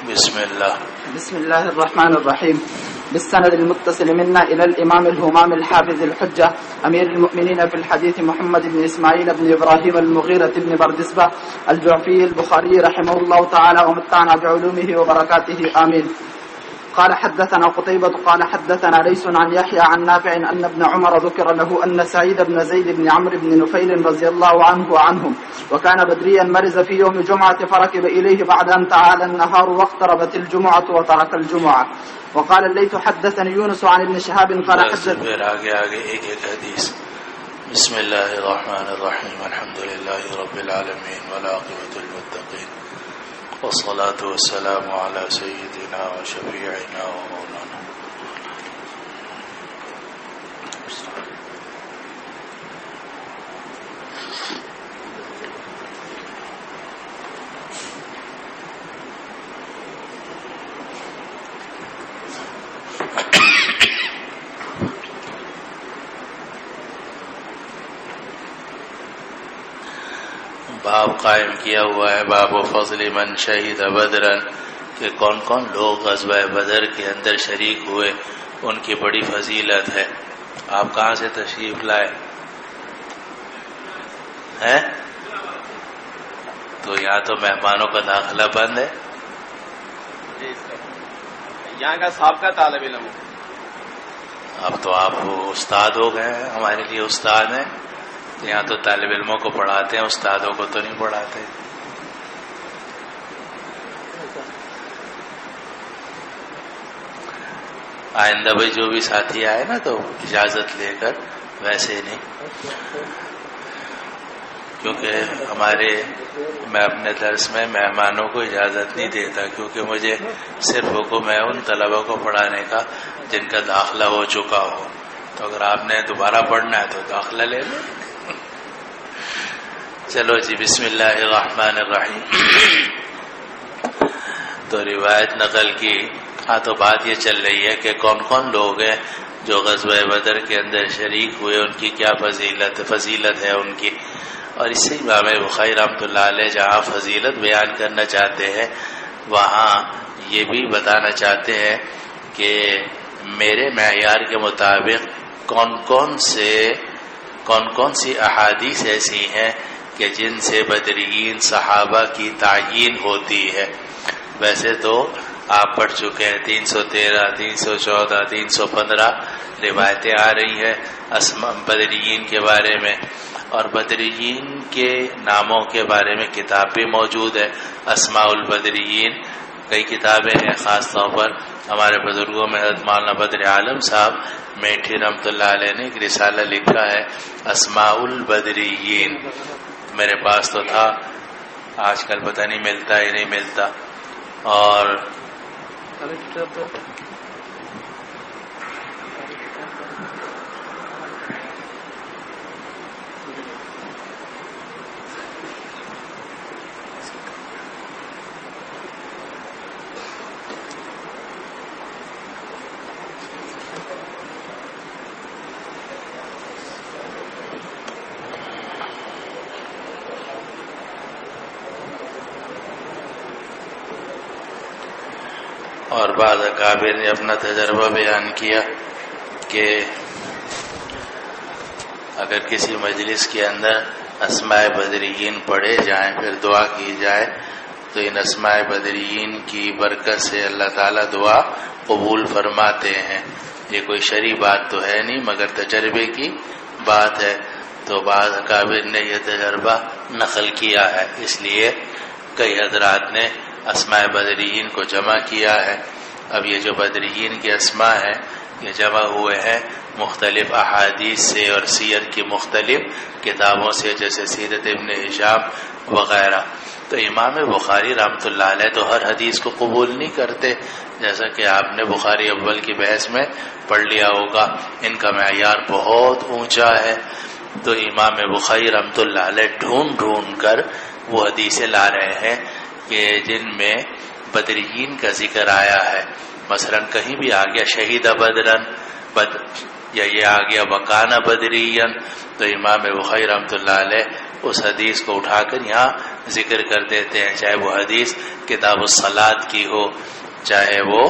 بسم الله الرحمن الرحيم. بالسند المتصل منا إلى الإمام الهمام الحافظ الحجة أمير المؤمنين في الحديث محمد بن إسماعيل بن إبراهيم المغيرة بن بردسبة الجعفي البخاري رحمه الله تعالى ومتعنا بعلومه وبركاته آمين. قال حدثنا قتيبة قال حدثنا ليس عن يحيى عن نافع أن ابن عمر ذكر له أن سعيد بن زيد بن عمرو بن نفيل رضي الله عنه وعنهم وكان بدريا مرز في يوم جمعة فركب إليه بعد أن تعالى النهار واقتربت الجمعة وترك الجمعة. وقال الليث حدثني يونس عن ابن شهاب قال حدثني بسم الله الرحمن الرحيم. الحمد لله رب العالمين والعاقبة للمتقين والصلاة والسلام على سيدنا وشفيعنا ومولانا. باب قائم کیا ہوا ہے باب فضل من شہید بدرن کہ کون کون لوگ غزوہ بدر کے اندر شریک ہوئے، ان کی بڑی فضیلت ہے. آپ کہاں سے تشریف لائے ہیں؟ تو یہاں تو مہمانوں کا داخلہ بند ہے. یہاں کا سابقہ طالب علم. اب تو آپ استاد ہو گئے ہیں، ہمارے لیے استاد ہیں. یہاں تو طالب علموں کو پڑھاتے ہیں، استادوں کو تو نہیں پڑھاتے. آئندہ بھائی جو بھی ساتھی آئے نا تو اجازت لے کر، ویسے نہیں، کیونکہ میں اپنے درس میں مہمانوں کو اجازت نہیں دیتا، کیونکہ مجھے صرف حکم ہے ان طلبہ کو پڑھانے کا جن کا داخلہ ہو چکا ہو. تو اگر آپ نے دوبارہ پڑھنا ہے تو داخلہ لے لیں. چلو جی، بسم اللہ الرحمن الرحیم. تو روایت نقل کی. تو بات یہ چل رہی ہے کہ کون کون لوگ ہیں جو غزوہ بدر کے اندر شریک ہوئے، ان کی کیا فضیلت ہے ان کی. اور اس سے امام بخاری رحمۃ اللہ علیہ جہاں فضیلت بیان کرنا چاہتے ہیں، وہاں یہ بھی بتانا چاہتے ہیں کہ میرے معیار کے مطابق کون کون سی احادیث ایسی ہیں کہ جن سے بدرین صحابہ کی تعیین ہوتی ہے. ویسے تو آپ پڑھ چکے ہیں 313 314 315 روایتیں آ رہی ہیں بدرین کے بارے میں، اور بدرین کے ناموں کے بارے میں کتاب بھی موجود ہے، اسماء البدرین. کئی کتابیں ہیں، خاص طور پر ہمارے بزرگوں میں حضرت مولانا بدر عالم صاحب میٹھی رحمۃ اللہ علیہ نے ایک رسالہ لکھا ہے اسماء البدرین. میرے پاس تو تھا، آج کل پتہ نہیں ملتا ہی نہیں ملتا. اور بعض اکابر نے اپنا تجربہ بیان کیا کہ اگر کسی مجلس کے اندر اسماء بدرین پڑھے جائیں، پھر دعا کی جائے، تو ان اسماء بدرین کی برکت سے اللہ تعالیٰ دعا قبول فرماتے ہیں. یہ کوئی شرعی بات تو ہے نہیں، مگر تجربے کی بات ہے. تو بعض اکابر نے یہ تجربہ نقل کیا ہے، اس لیے کئی حضرات نے اسماء بدرین کو جمع کیا ہے. اب یہ جو بدرین کے اسماء ہیں یہ جمع ہوئے ہیں مختلف احادیث سے اور سیر کی مختلف کتابوں سے، جیسے سیرت ابن ہشام وغیرہ. تو امام بخاری رحمۃ اللہ علیہ تو ہر حدیث کو قبول نہیں کرتے، جیسا کہ آپ نے بخاری اول کی بحث میں پڑھ لیا ہوگا. ان کا معیار بہت اونچا ہے. تو امام بخاری رحمۃ اللہ علیہ ڈھونڈ کر وہ حدیثیں لا رہے ہیں کہ جن میں بدرین کا ذکر آیا ہے. مثلا کہیں بھی آ گیا شہید بدرن یا یہ آ گیا وکانہ بدرین، تو امام بخاری رحمۃ اللہ علیہ اس حدیث کو اٹھا کر یہاں ذکر کر دیتے ہیں، چاہے وہ حدیث کتاب الصلاۃ کی ہو، چاہے وہ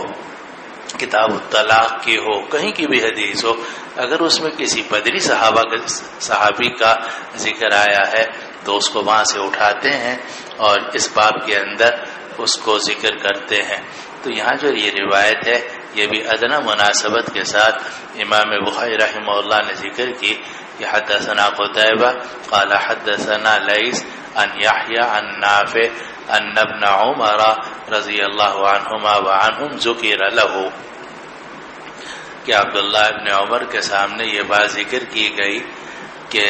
کتاب الطلاق کی ہو، کہیں کی بھی حدیث ہو، اگر اس میں کسی بدری صحابی کا ذکر آیا ہے تو اس کو وہاں سے اٹھاتے ہیں اور اس باب کے اندر اس کو ذکر کرتے ہیں۔ تو یہاں جو یہ روایت ہے یہ بھی ادنی مناسبت کے ساتھ امام بخاری رحمہ اللہ نے ذکر کی کہ حدثنا قتیبہ قال حدثنا لیث عن یحییٰ عن نافع ان ابن عمر رضی اللہ عنہما وعنہم ذکر لہ، کہ عبداللہ ابن عمر کے سامنے یہ بات ذکر کی گئی کہ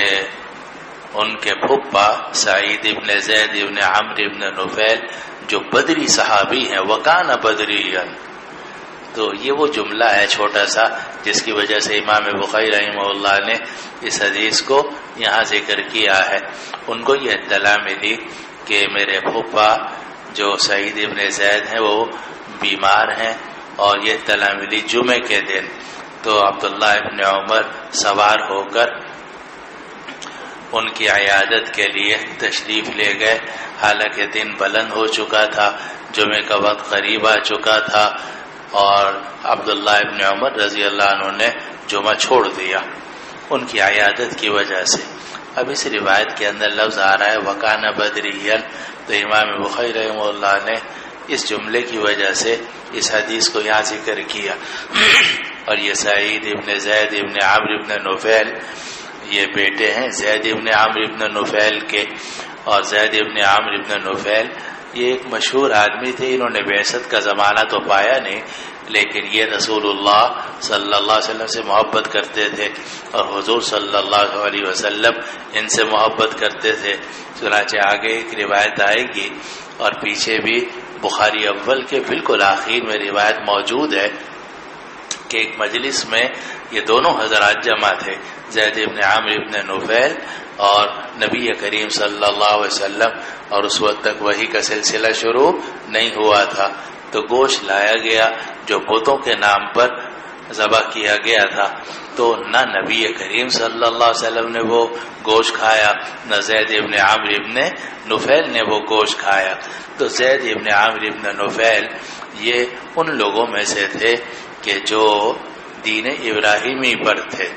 ان کے پھپھا سعید ابن زید ابن عمرو ابن نفیل جو بدری صحابی ہیں، وکان بدریًا، تو یہ وہ جملہ ہے چھوٹا سا جس کی وجہ سے امام بخاری رحمہ اللہ نے اس حدیث کو یہاں ذکر کیا ہے۔ ان کو یہ اطلاع ملی کہ میرے پھپھا جو سعید ابن زید ہیں وہ بیمار ہیں، اور یہ اطلاع ملی جمعے کے دن، تو عبداللہ ابن عمر سوار ہو کر ان کی عیادت کے لیے تشریف لے گئے، حالانکہ دن بلند ہو چکا تھا، جمعے کا وقت قریب آ چکا تھا، اور عبداللہ ابن عمر رضی اللہ عنہ نے جمعہ چھوڑ دیا ان کی عیادت کی وجہ سے۔ اب اس روایت کے اندر لفظ آ رہا ہے وکان بدریًا، تو امام بخاری رحمہ اللہ نے اس جملے کی وجہ سے اس حدیث کو یہاں ذکر کیا۔ اور یہ سعید ابن زید ابن عمرو ابن نفیل یہ بیٹے ہیں زید ابن عمرو ابن نفیل کے، اور زید ابن عمرو ابن نفیل یہ ایک مشہور آدمی تھے، انہوں نے بعثت کا زمانہ تو پایا نہیں، لیکن یہ رسول اللہ صلی اللہ علیہ وسلم سے محبت کرتے تھے، اور حضور صلی اللہ علیہ وسلم ان سے محبت کرتے تھے۔ چنانچہ آگے ایک روایت آئے گی، اور پیچھے بھی بخاری اول کے بالکل آخر میں روایت موجود ہے کہ ایک مجلس میں یہ دونوں حضرات جمع تھے، زید ابن عمرو ابن نفیل اور نبی کریم صلی اللہ علیہ وسلم، اور اس وقت تک وحی کا سلسلہ شروع نہیں ہوا تھا، تو گوشت لایا گیا جو بتوں کے نام پر ذبح کیا گیا تھا، تو نہ نبی کریم صلی اللہ علیہ وسلم نے وہ گوشت کھایا، نہ زید ابن عمرو ابن نفیل نے وہ گوشت کھایا۔ تو زید ابن عمرو ابن نفیل یہ ان لوگوں میں سے تھے کہ جو دین ابراہیمی پر تھے،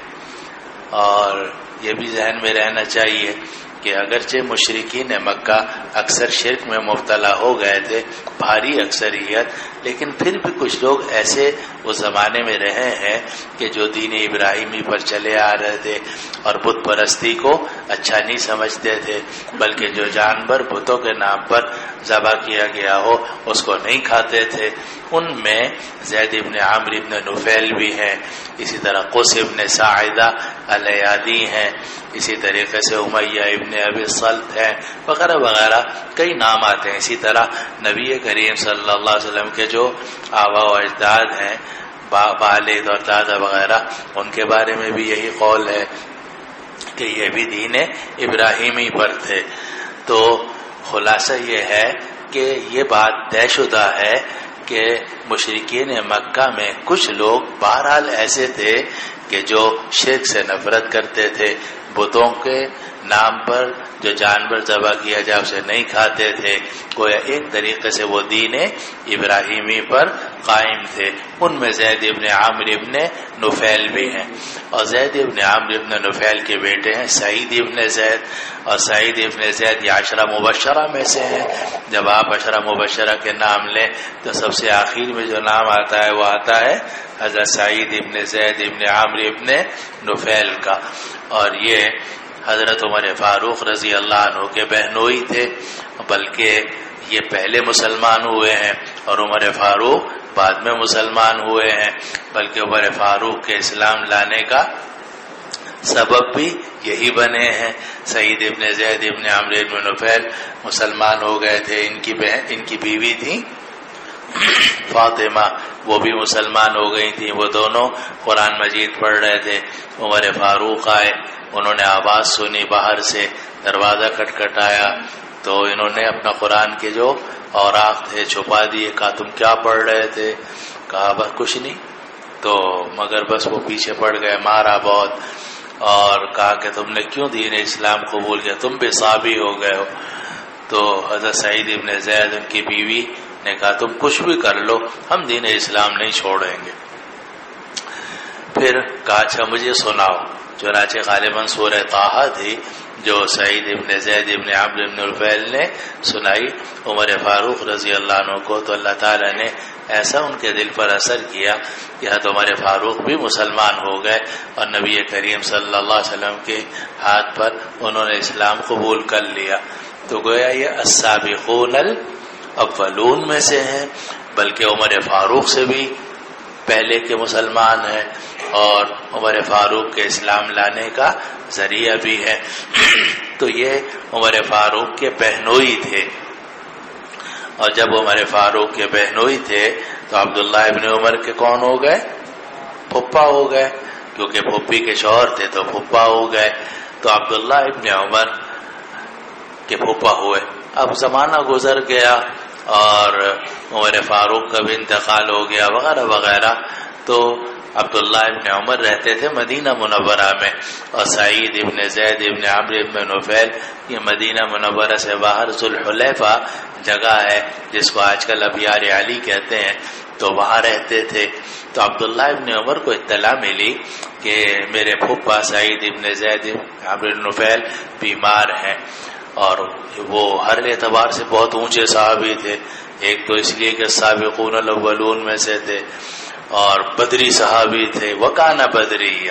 اور یہ بھی ذہن میں رہنا چاہیے کہ اگرچہ مشرکین مکہ اکثر شرک میں مبتلا ہو گئے تھے، بھاری اکثریت، لیکن پھر بھی کچھ لوگ ایسے اس زمانے میں رہے ہیں کہ جو دین ابراہیمی پر چلے آ رہے تھے اور بت پرستی کو اچھا نہیں سمجھتے تھے، بلکہ جو جانور بتوں کے نام پر ذبح کیا گیا ہو اس کو نہیں کھاتے تھے۔ ان میں زید ابن عمرو ابن نفیل بھی ہیں، اسی طرح قس ابن ساعدہ الیادی ہیں، اسی طریقے سے امیہ ابن ابی صلت ہیں، وغیرہ وغیرہ کئی نام آتے ہیں۔ اسی طرح نبی کریم صلی اللہ علیہ وسلم کے جو آبا و اجداد ہیں، والد اور دادا وغیرہ، ان کے بارے میں بھی یہی قول ہے کہ یہ بھی دین ابراہیمی پر تھے۔ تو خلاصہ یہ ہے کہ یہ بات طے شدہ ہے کہ مشرکین مکہ میں کچھ لوگ بہرحال ایسے تھے کہ جو شرک سے نفرت کرتے تھے، بتوں کے نام پر جو جانور ذبح کیا جائے اسے نہیں کھاتے تھے، گویا ایک طریقے سے وہ دین ابراہیمی پر قائم تھے۔ ان میں زید ابن عمرو ابن نفیل بھی ہیں، اور زید ابن عمرو ابن نفیل کے بیٹے ہیں سعید ابن زید، اور سعید ابن زید یہ عشرہ مبشرہ میں سے ہیں۔ جب آپ عشرہ مبشرہ کے نام لیں تو سب سے آخر میں جو نام آتا ہے وہ آتا ہے حضرت سعید ابن زید ابن عمرو ابن نفیل کا، اور یہ حضرت عمر فاروق رضی اللہ عنہ کے بہنوئی تھے، بلکہ یہ پہلے مسلمان ہوئے ہیں اور عمر فاروق بعد میں مسلمان ہوئے ہیں، بلکہ عمر فاروق کے اسلام لانے کا سبب بھی یہی بنے ہیں۔ سعید ابن زید ابن عمرو ابن نفیل مسلمان ہو گئے تھے، ان کی بیوی تھی فاطمہ، وہ بھی مسلمان ہو گئی تھی، وہ دونوں قرآن مجید پڑھ رہے تھے۔ عمر فاروق آئے، انہوں نے آواز سنی باہر سے، دروازہ کھٹکھٹایا تو انہوں نے اپنا قرآن کے جو اوراق تھے چھپا دیے۔ کہا تم کیا پڑھ رہے تھے؟ کہا بس کچھ نہیں، تو مگر بس وہ پیچھے پڑ گئے، مارا بہت، اور کہا کہ تم نے کیوں دین اسلام قبول کیا؟ تم بے صابی ہو گئے ہو۔ تو حضرت سعید ابن زید ان کی بیوی نے کہا تم کچھ بھی کر لو ہم دین اسلام نہیں چھوڑیں گے. پھر کہا اچھا مجھے سناؤ. چنانچہ غالباً سورہ طٰہٰ تھی جو سعید ابن زید ابن عمرو ابن نفیل نے سنائی عمر فاروق رضی اللہ عنہ کو. تو اللہ تعالیٰ نے ایسا ان کے دل پر اثر کیا کہ حضرت عمر فاروق بھی مسلمان ہو گئے اور نبی کریم صلی اللہ علیہ وسلم کے ہاتھ پر انہوں نے اسلام قبول کر لیا. تو گویا یہ السابقون الاولون میں سے ہیں، بلکہ عمر فاروق سے بھی پہلے کے مسلمان ہیں اور عمر فاروق کے اسلام لانے کا ذریعہ بھی ہے. تو یہ عمر فاروق کے بہنوئی تھے، اور جب عمر فاروق کے بہنوئی تھے تو عبداللہ ابن عمر کے کون ہو گئے؟ پھپھا ہو گئے، کیونکہ پھپھی کے شوہر تھے تو پھپھا ہو گئے. تو عبداللہ ابن عمر کے پھپھا ہوئے. اب زمانہ گزر گیا اور عمر فاروق کا بھی انتقال ہو گیا وغیرہ وغیرہ. تو عبداللہ ابن عمر رہتے تھے مدینہ منورہ میں، اور سعید ابن زید ابن عمرو ابن نفیل یہ مدینہ منورہ سے باہر ذوالحلیفہ جگہ ہے جس کو آج کل ابیار علی کہتے ہیں، تو وہاں رہتے تھے. تو عبداللہ ابن عمر کو اطلاع ملی کہ میرے پھپھا سعید ابن زید ابن عمرو ابن نفیل بیمار ہیں، اور وہ ہر اعتبار سے بہت اونچے صحابی تھے. ایک تو اس لیے کہ سابقون الاولون میں سے تھے اور بدری صحابی تھے، وکان بدری،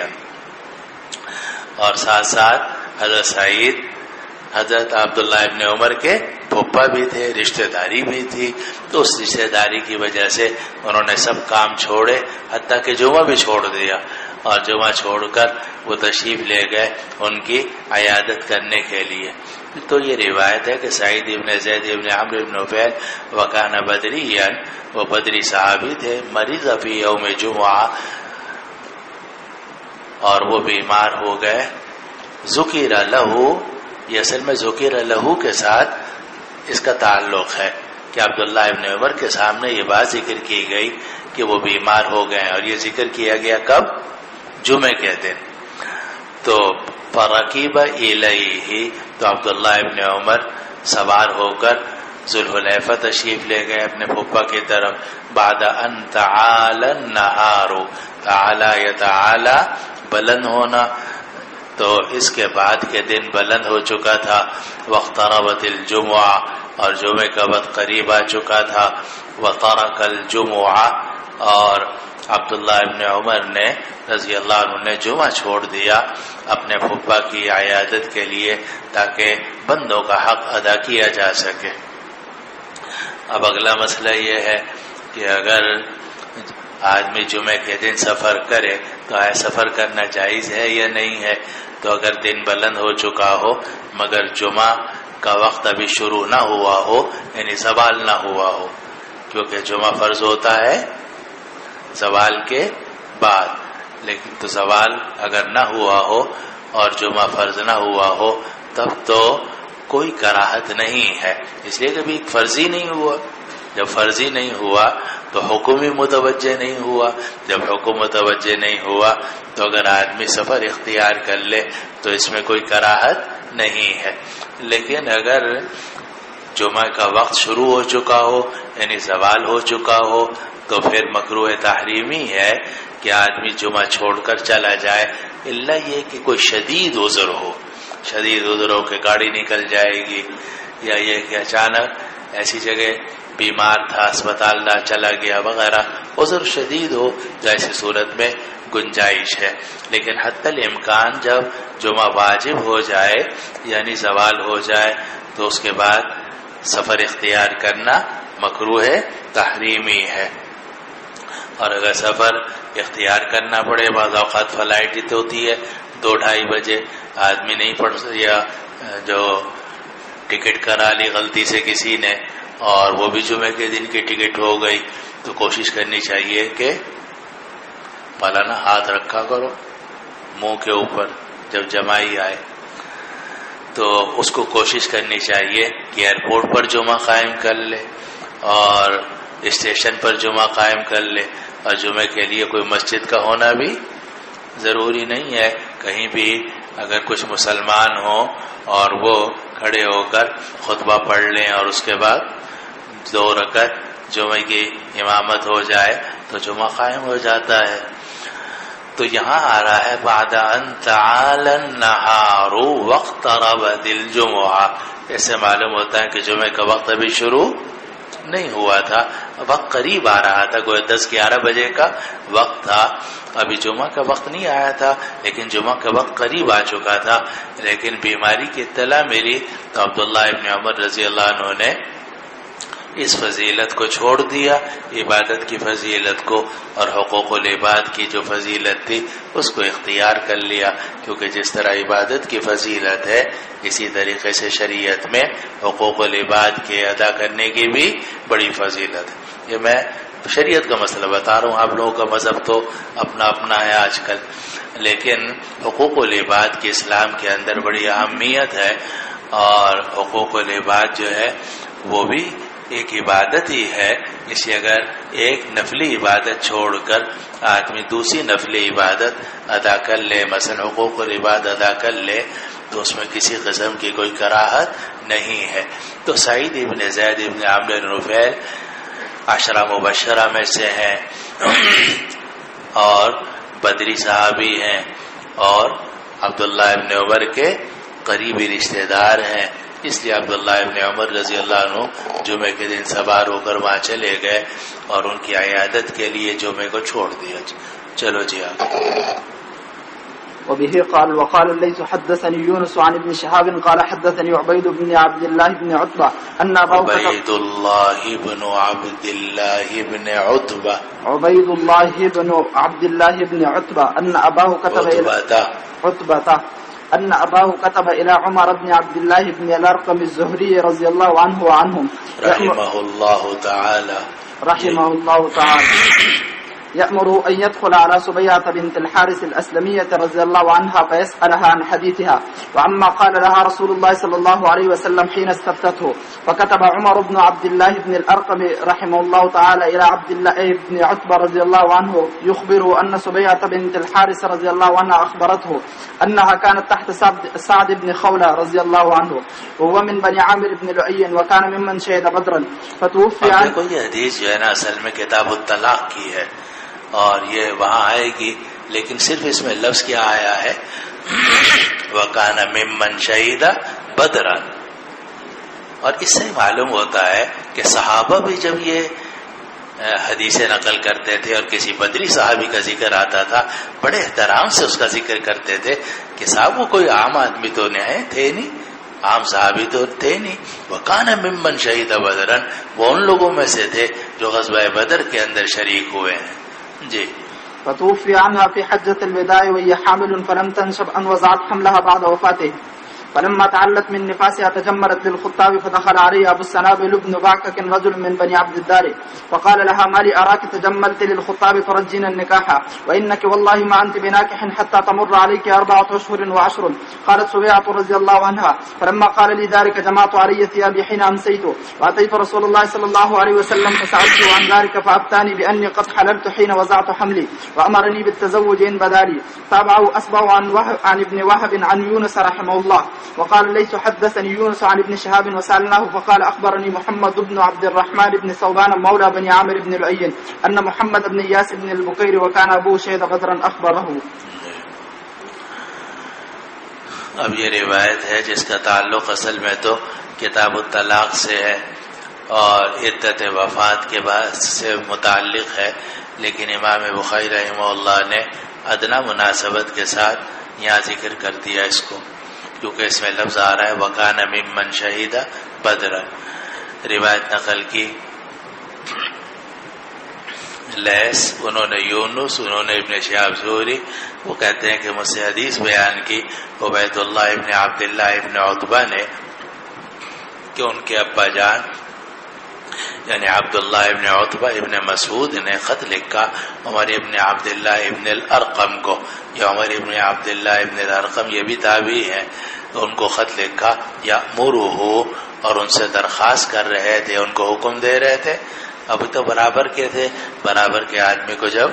اور ساتھ ساتھ حضرت سعید حضرت عبداللہ ابن عمر کے پھپھا بھی تھے، رشتہ داری بھی تھی. تو اس رشتہ داری کی وجہ سے انہوں نے سب کام چھوڑے، حتیٰ کہ جمعہ بھی چھوڑ دیا، اور جمعہ چھوڑ کر وہ تشریف لے گئے ان کی عیادت کرنے کے لیے. تو یہ روایت ہے کہ سعید ابن زید ابن عمرو ابن نفیل وکان بدریًا، وہ بدری صحابی تھے، مریض فی یوم جمعہ، اور وہ بیمار ہو گئے. ذکر لہو، یہ اصل میں ذکر لہو کے ساتھ اس کا تعلق ہے کہ عبداللہ ابن عمر کے سامنے یہ بات ذکر کی گئی کہ وہ بیمار ہو گئے، اور یہ ذکر کیا گیا کب؟ جمعے کے دن. تو فرقیب الیہ، تو عبداللہ ابن عمر سوار ہو کر ذوالحلیفہ تشریف لے گئے اپنے پھپھا کی طرف. بعد ان تعالی النہار، تعالی یتعالی بلند ہونا، تو اس کے بعد کے دن بلند ہو چکا تھا. واقتربت الجمعہ، اور جمعے کا وقت قریب آ چکا تھا. وترک الجمعہ، اور عبداللہ ابن عمر نے رضی اللہ عنہ نے جمعہ چھوڑ دیا اپنے پھپھا کی عیادت کے لیے تاکہ بندوں کا حق ادا کیا جا سکے. اب اگلا مسئلہ یہ ہے کہ اگر آدمی جمعے کے دن سفر کرے تو سفر کرنا جائز ہے یا نہیں ہے؟ تو اگر دن بلند ہو چکا ہو مگر جمعہ کا وقت ابھی شروع نہ ہوا ہو، یعنی زوال نہ ہوا ہو، کیونکہ جمعہ فرض ہوتا ہے زوال کے بعد، لیکن تو زوال اگر نہ ہوا ہو اور جمعہ فرض نہ ہوا ہو تب تو کوئی کراہت نہیں ہے، اس لیے کہ ابھی فرضی نہیں ہوا. جب فرضی نہیں ہوا تو حکم ہی متوجہ نہیں ہوا. جب حکم متوجہ نہیں ہوا تو اگر آدمی سفر اختیار کر لے تو اس میں کوئی کراہت نہیں ہے. لیکن اگر جمعہ کا وقت شروع ہو چکا ہو یعنی زوال ہو چکا ہو تو پھر مکروہ تحریمی ہے کہ آدمی جمعہ چھوڑ کر چلا جائے، الا یہ کہ کوئی شدید عذر ہو. شدید عذر ہو کہ گاڑی نکل جائے گی، یا یہ کہ اچانک ایسی جگہ بیمار تھا اسپتال نہ چلا گیا وغیرہ، عذر شدید ہو تو ایسی صورت میں گنجائش ہے. لیکن حتی الامکان جب جمعہ واجب ہو جائے یعنی زوال ہو جائے تو اس کے بعد سفر اختیار کرنا مکروہ تحریمی ہے. اور اگر سفر اختیار کرنا پڑے، بعض اوقات فلائٹ ہوتی ہے 2-2:30 بجے، آدمی نہیں پڑ یا جو ٹکٹ کرا لی غلطی سے کسی نے اور وہ بھی جمعے کے دن کی ٹکٹ ہو گئی، تو کوشش کرنی چاہیے کہ مولانا ہاتھ رکھا کرو منہ کے اوپر جب جمائی آئے، تو اس کو کوشش کرنی چاہیے کہ ایئرپورٹ پر جمعہ قائم کر لے اور اسٹیشن پر جمعہ قائم کر لے. اور جمعے کے لیے کوئی مسجد کا ہونا بھی ضروری نہیں ہے. کہیں بھی اگر کچھ مسلمان ہوں اور وہ کھڑے ہو کر خطبہ پڑھ لیں اور اس کے بعد 2 رکعت جمعے کی امامت ہو جائے تو جمعہ قائم ہو جاتا ہے. تو یہاں آ رہا ہے بعد ان تعال النہار واقتربت الجمعہ. اس سے معلوم ہوتا ہے کہ جمعے کا وقت ابھی شروع نہیں ہوا تھا، وقت قریب آ رہا تھا. کوئی 10-11 بجے کا وقت تھا، ابھی جمعہ کا وقت نہیں آیا تھا، لیکن جمعہ کا وقت قریب آ چکا تھا. لیکن بیماری کی اطلاع ملی تو عبداللہ ابن عمر رضی اللہ عنہ نے اس فضیلت کو چھوڑ دیا، عبادت کی فضیلت کو، اور حقوق العباد کی جو فضیلت تھی اس کو اختیار کر لیا. کیونکہ جس طرح عبادت کی فضیلت ہے اسی طریقے سے شریعت میں حقوق العباد کے ادا کرنے کی بھی بڑی فضیلت ہے. یہ میں شریعت کا مسئلہ بتا رہا ہوں، آپ لوگوں کا مذہب تو اپنا اپنا ہے آج کل، لیکن حقوق العباد کی اسلام کے اندر بڑی اہمیت ہے. اور حقوق العباد جو ہے وہ بھی ایک عبادت ہی ہے. اس لیے اگر ایک نفلی عبادت چھوڑ کر آدمی دوسری نفلی عبادت ادا کر لے، مثلا حقوق العباد ادا کر لے، تو اس میں کسی قسم کی کوئی کراہت نہیں ہے. تو سعید ابن زید ابن عامر بن نفیل 10 مبشرہ میں سے ہیں اور بدری صحابی ہیں اور عبداللہ ابن عمر کے قریبی رشتہ دار ہیں. اس لیے عبداللہ ابن عمر رضی اللہ عنہ جمعے کے دن سوار ہو کر وہاں چلے گئے اور ان کی عیادت کے لیے جمعے کو چھوڑ دیا. چلو جی آگے. وبه قال وقال الليث حدثني يونس عن ابن شهاب قال حدثني عبيد بن عبد الله بن عتبة أن أباه عبيد الله بن عبد الله بن عتبة عبيد الله بن عبد الله بن عتبة أن أباه كتب إلى عمر بن عبد الله بن الأرقم الزهري رضي الله عنه وعنهم رحمه الله تعالى يأمر أن يدخل على سبيعة بنت الحارث الأسلمية رضي الله عنها فيسألها عن حديثها وعما قال لها رسول الله صلى الله عليه وسلم حين استفتته. فكتب عمر بن عبد الله بن الأرقم رحمه الله تعالى إلى عبد الله بن عتبة رضي الله عنه يخبر أن سبيعة بنت الحارث رضي الله عنها أخبرته أنها كانت تحت سعد بن خولة رضي الله عنه وهو من بني عامر بن لؤي وكان ممن شهد بدرا فتوفي عنه. یہ حدیث جو ہے نا اصل میں کتاب الطلاق کی ہے اور یہ وہاں آئے گی، لیکن صرف اس میں لفظ کیا آیا ہے وَكَانَ مِمَّنْ شَهِدَ بَدْرًا. اور اس سے معلوم ہوتا ہے کہ صحابہ بھی جب یہ حدیثیں نقل کرتے تھے اور کسی بدری صحابی کا ذکر آتا تھا بڑے احترام سے اس کا ذکر کرتے تھے کہ صاحب وہ کوئی عام آدمی تو نہیں تھے، نہیں عام صحابی تو تھے نہیں. وَكَانَ مِمَّنْ شَهِدَ بَدْرًا، وہ ان لوگوں میں سے تھے جو غزوہ بدر کے اندر شریک ہوئے ہیں. جی. فتوفي عنها في حجة الوداع وهي حامل فلم تنشب أن وضعت حملها بعد وفاته. فلما تعلت من نفاسها تجمرت للخطاب فدخل عليها أبو السنابل بن بعكك رجل من بني عبد الدار فقال لها ما لي أراك تجملت للخطاب فرجين النكاح وإنك والله ما أنت بناكح حتى تمر عليك 4 أشهر و10. قالت سبيعة رضي الله عنها فلما قال لي ذلك جمعت علي ثيابي حين أمسيت وأتيت رسول الله صلى الله عليه وسلم فسألته عن ذلك فأبتاني بأني قد حللت حين وزعت حملي وأمرني بالتزوج إن بدالي. تابعه أسبع عن ابن وهب عن يونس رحمه الله. وقال ليس حدثني يونس عن ابن شهاب وسألناه فقال أخبرني محمد بن عبد الرحمن بن ثوبان مولى بني عامر بن لؤي أن محمد بن إياس بن البكير وكان أبوه شهد بدرا أخبره. اب یہ روایت ہے جس کا تعلق اصل میں تو کتاب الطلاق سے ہے اور عدت وفات کے بعد سے متعلق ہے، لیکن امام بخاری رحمہ اللہ نے ادنا مناسبت کے ساتھ یہاں ذکر کر دیا اس کو، کیونکہ اس میں لفظ آ رہا ہے وَكَانَ مِمَّنْ شَهِدَ بَدْرًا. روایت نقل کی لیس، انہوں نے یونس، انہوں نے ابن شہاب زہری، وہ کہتے ہیں کہ مجھ سے حدیث بیان کی عبید اللہ ابن عبداللہ ابن عتبہ نے کہ ان کے ابا جان یعنی عبداللہ ابن عتبہ ابن مسعود نے خط لکھا عمر ابن عبداللہ ابن الارقم کو. یا عمر ابن عبداللہ ابن الارقم یہ بھی تابعی ہیں، تو ان کو خط لکھا یأمرہ، اور ان سے درخواست کر رہے تھے، ان کو حکم دے رہے تھے. ابھی تو برابر کے تھے، برابر کے آدمی کو جب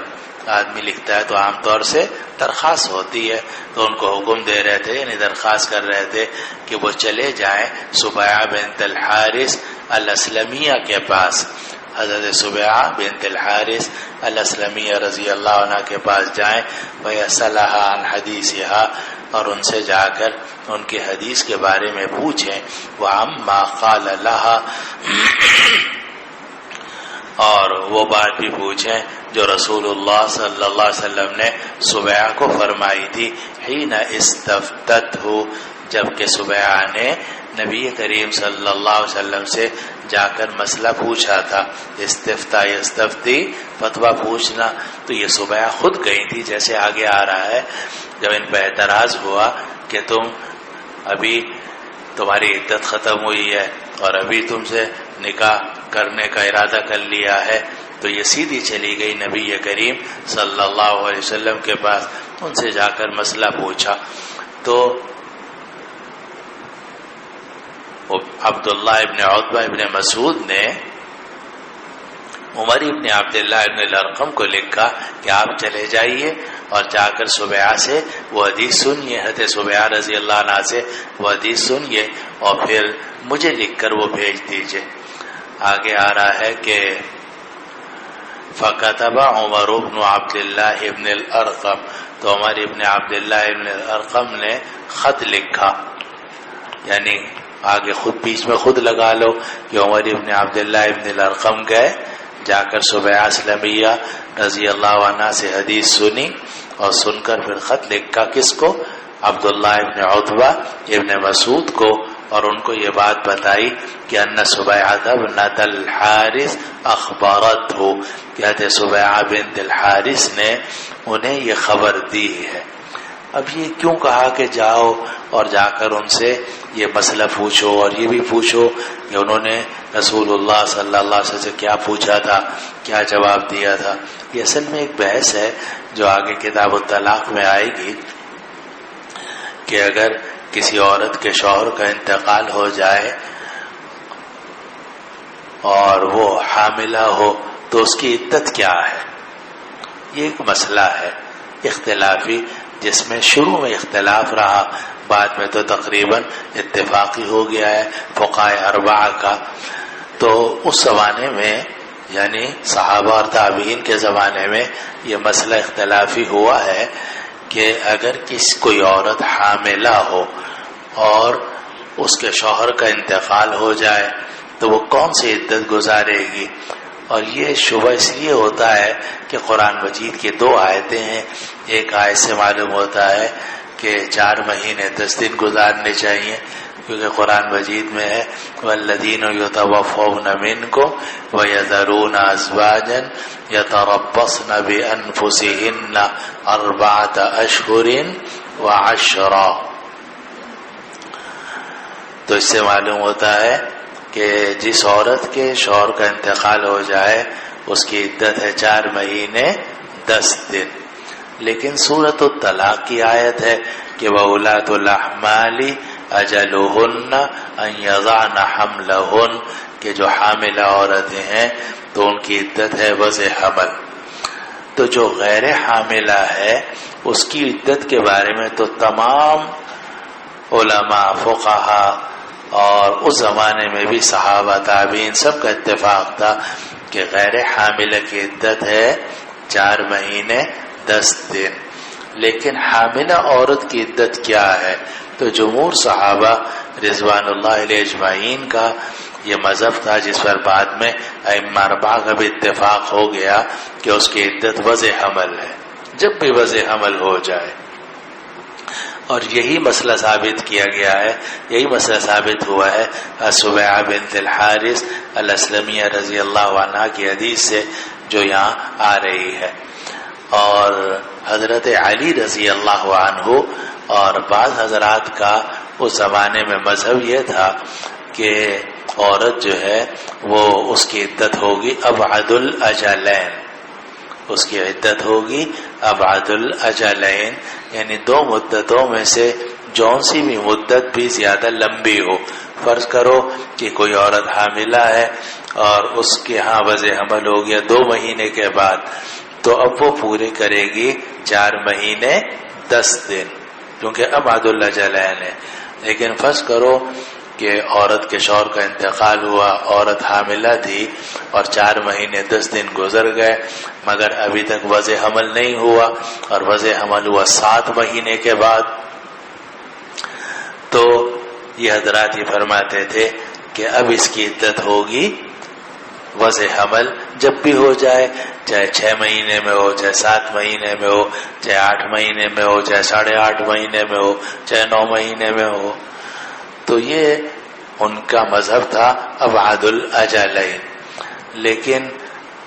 آدمی لکھتا ہے تو عام طور سے درخواست ہوتی ہے، تو ان کو حکم دے رہے تھے، یعنی درخواست کر رہے تھے کہ وہ چلے جائیں سبیعہ بنت الحارث الاسلمیہ کے پاس، حضرت سبیعہ بنت الحارث الاسلمیہ رضی اللہ عنہ کے پاس جائیں، وَيَسْأَلَهَا عَنْ حَدِيثِهَا، اور ان سے جا کر ان کے حدیث کے بارے میں پوچھیں، وَعَمَّا قَالَ لَهَا، اور وہ بات بھی پوچھیں جو رسول اللہ صلی اللہ علیہ وسلم نے سبیعہ کو فرمائی تھی، حین استفتتہ، جبکہ سبیعہ نے نبی کریم صلی اللہ علیہ وسلم سے جا کر مسئلہ پوچھا تھا۔ استفتاء یستفتی، فتویٰ پوچھنا، تو یہ سبیعہ خود گئی تھی، جیسے آگے آ رہا ہے، جب ان پہ اعتراض ہوا کہ تم ابھی تمہاری عدت ختم ہوئی ہے اور ابھی تم سے نکاح کرنے کا ارادہ کر لیا ہے، تو یہ سیدھی چلی گئی نبی کریم صلی اللہ علیہ وسلم کے پاس، ان سے جا کر مسئلہ پوچھا۔ تو عبداللہ ابن عتبہ ابن مسعود نے عمر ابن عبداللہ ابن الارقم کو لکھا کہ آپ چلے جائیے اور جا کر سبیعہ سے وہ حدیث سنیے، حضرت سبیعہ رضی اللہ عنہ سے وہ حدیث سنیے اور پھر مجھے لکھ کر وہ بھیج دیجئے۔ آگے آ رہا ہے کہ فَكَتَبَ عمر بن عبداللہ ابن الارقم، تو عمر ابن عبداللہ ابن الارقم نے خط لکھا، یعنی آگے خود بیچ میں خود لگا لو کہ عمر ابن عبداللہ ابن الارقم گئے، جا کر سبیعہ اسلمیہ رضی اللہ عنہ سے حدیث سنی اور سن کر پھر خط لکھا، کس کو؟ عبداللہ ابن عتبہ ابن مسعود کو، اور ان کو یہ بات بتائی کہ ان سبیعہ بنت الحارث اخبارت ہو، کہتے سبیعہ بنت الحارث نے انہیں یہ خبر دی ہے۔ اب یہ کیوں کہا کہ جاؤ اور جا کر ان سے یہ مسئلہ پوچھو، اور یہ بھی پوچھو کہ انہوں نے رسول اللہ صلی اللہ علیہ وسلم سے کیا پوچھا تھا، کیا جواب دیا تھا؟ یہ اصل میں ایک بحث ہے جو آگے کتاب الطلاق میں آئے گی کہ اگر کسی عورت کے شوہر کا انتقال ہو جائے اور وہ حاملہ ہو تو اس کی عدت کیا ہے۔ یہ ایک مسئلہ ہے اختلافی، جس میں شروع میں اختلاف رہا، بعد میں تو تقریباً اتفاقی ہو گیا ہے فقہائے اربعہ کا۔ تو اس زمانے میں یعنی صحابہ اور تابعین کے زمانے میں یہ مسئلہ اختلافی ہوا ہے کہ اگر کوئی عورت حاملہ ہو اور اس کے شوہر کا انتقال ہو جائے تو وہ کون سی عدت گزارے گی۔ اور یہ شبہ اس لیے ہوتا ہے کہ قرآن مجید کی 2 آیتیں ہیں، ایک آیت سے معلوم ہوتا ہے کہ 4 مہینے 10 دن گزارنے چاہیے، کیونکہ قرآن مجید میں ہے والذین یتوفون منکم ویذرون ازواجا یتربصن بانفسہن 4 اشہر وعشرا۔ تو اس سے معلوم ہوتا ہے کہ جس عورت کے شوہر کا انتقال ہو جائے اس کی عدت ہے 4 مہینے 10 دن۔ لیکن سورۃ الطلاق کی آیت ہے کہ وَأُولَاتُ الْأَحْمَالِ أَجَلُهُنَّ أَن يَضَعْنَ حَمْلَهُنَّ، کہ جو حاملہ عورتیں ہیں تو ان کی عدت ہے وضع حمل۔ تو جو غیر حاملہ ہے اس کی عدت کے بارے میں تو تمام علماء فقہا اور اس زمانے میں بھی صحابہ تابعین سب کا اتفاق تھا کہ غیر حاملہ کی عدت ہے 4 مہینے 10 دن۔ لیکن حاملہ عورت کی عدت کیا ہے؟ تو جمہور صحابہ رضوان اللہ علیہ اجمعین کا یہ مذہب تھا، جس پر بعد میں ائمہ 4 کا بھی اتفاق ہو گیا کہ اس کی عدت وضع حمل ہے، جب بھی وضع حمل ہو جائے۔ اور یہی مسئلہ ثابت کیا گیا ہے، یہی مسئلہ ثابت ہوا ہے سبیعہ بنت الحارث الاسلمیہ رضی اللہ عنہ کی حدیث سے جو یہاں آ رہی ہے۔ اور حضرت علی رضی اللہ عنہ اور بعض حضرات کا اس زمانے میں مذہب یہ تھا کہ عورت جو ہے وہ اس کی عدت ہوگی ابعد الاجلین، اس کی عدت ہوگی ابعد الاجلین، یعنی 2 مدتوں میں سے جون سی بھی مدت بھی زیادہ لمبی ہو۔ فرض کرو کہ کوئی عورت حاملہ ہے اور اس کے ہاں وضع حمل ہو گیا 2 مہینے کے بعد، تو اب وہ پورے کرے گی 4 مہینے 10 دن، کیونکہ اب عدد الاجلین ہے۔ لیکن فرض کرو کہ عورت کے شوہر کا انتقال ہوا، عورت حاملہ تھی اور 4 مہینے 10 دن گزر گئے مگر ابھی تک وضع حمل نہیں ہوا، اور وضع حمل ہوا 7 مہینے کے بعد، تو یہ حضرات یہ فرماتے تھے کہ اب اس کی عدت ہوگی وضع حمل جب بھی ہو جائے، چاہے 6 مہینے میں ہو، چاہے 7 مہینے میں ہو، چاہے 8 مہینے میں ہو، چاہے 8.5 مہینے میں ہو، چاہے 9 مہینے میں ہو۔ تو یہ ان کا مذہب تھا ابعد الاجلین۔ لیکن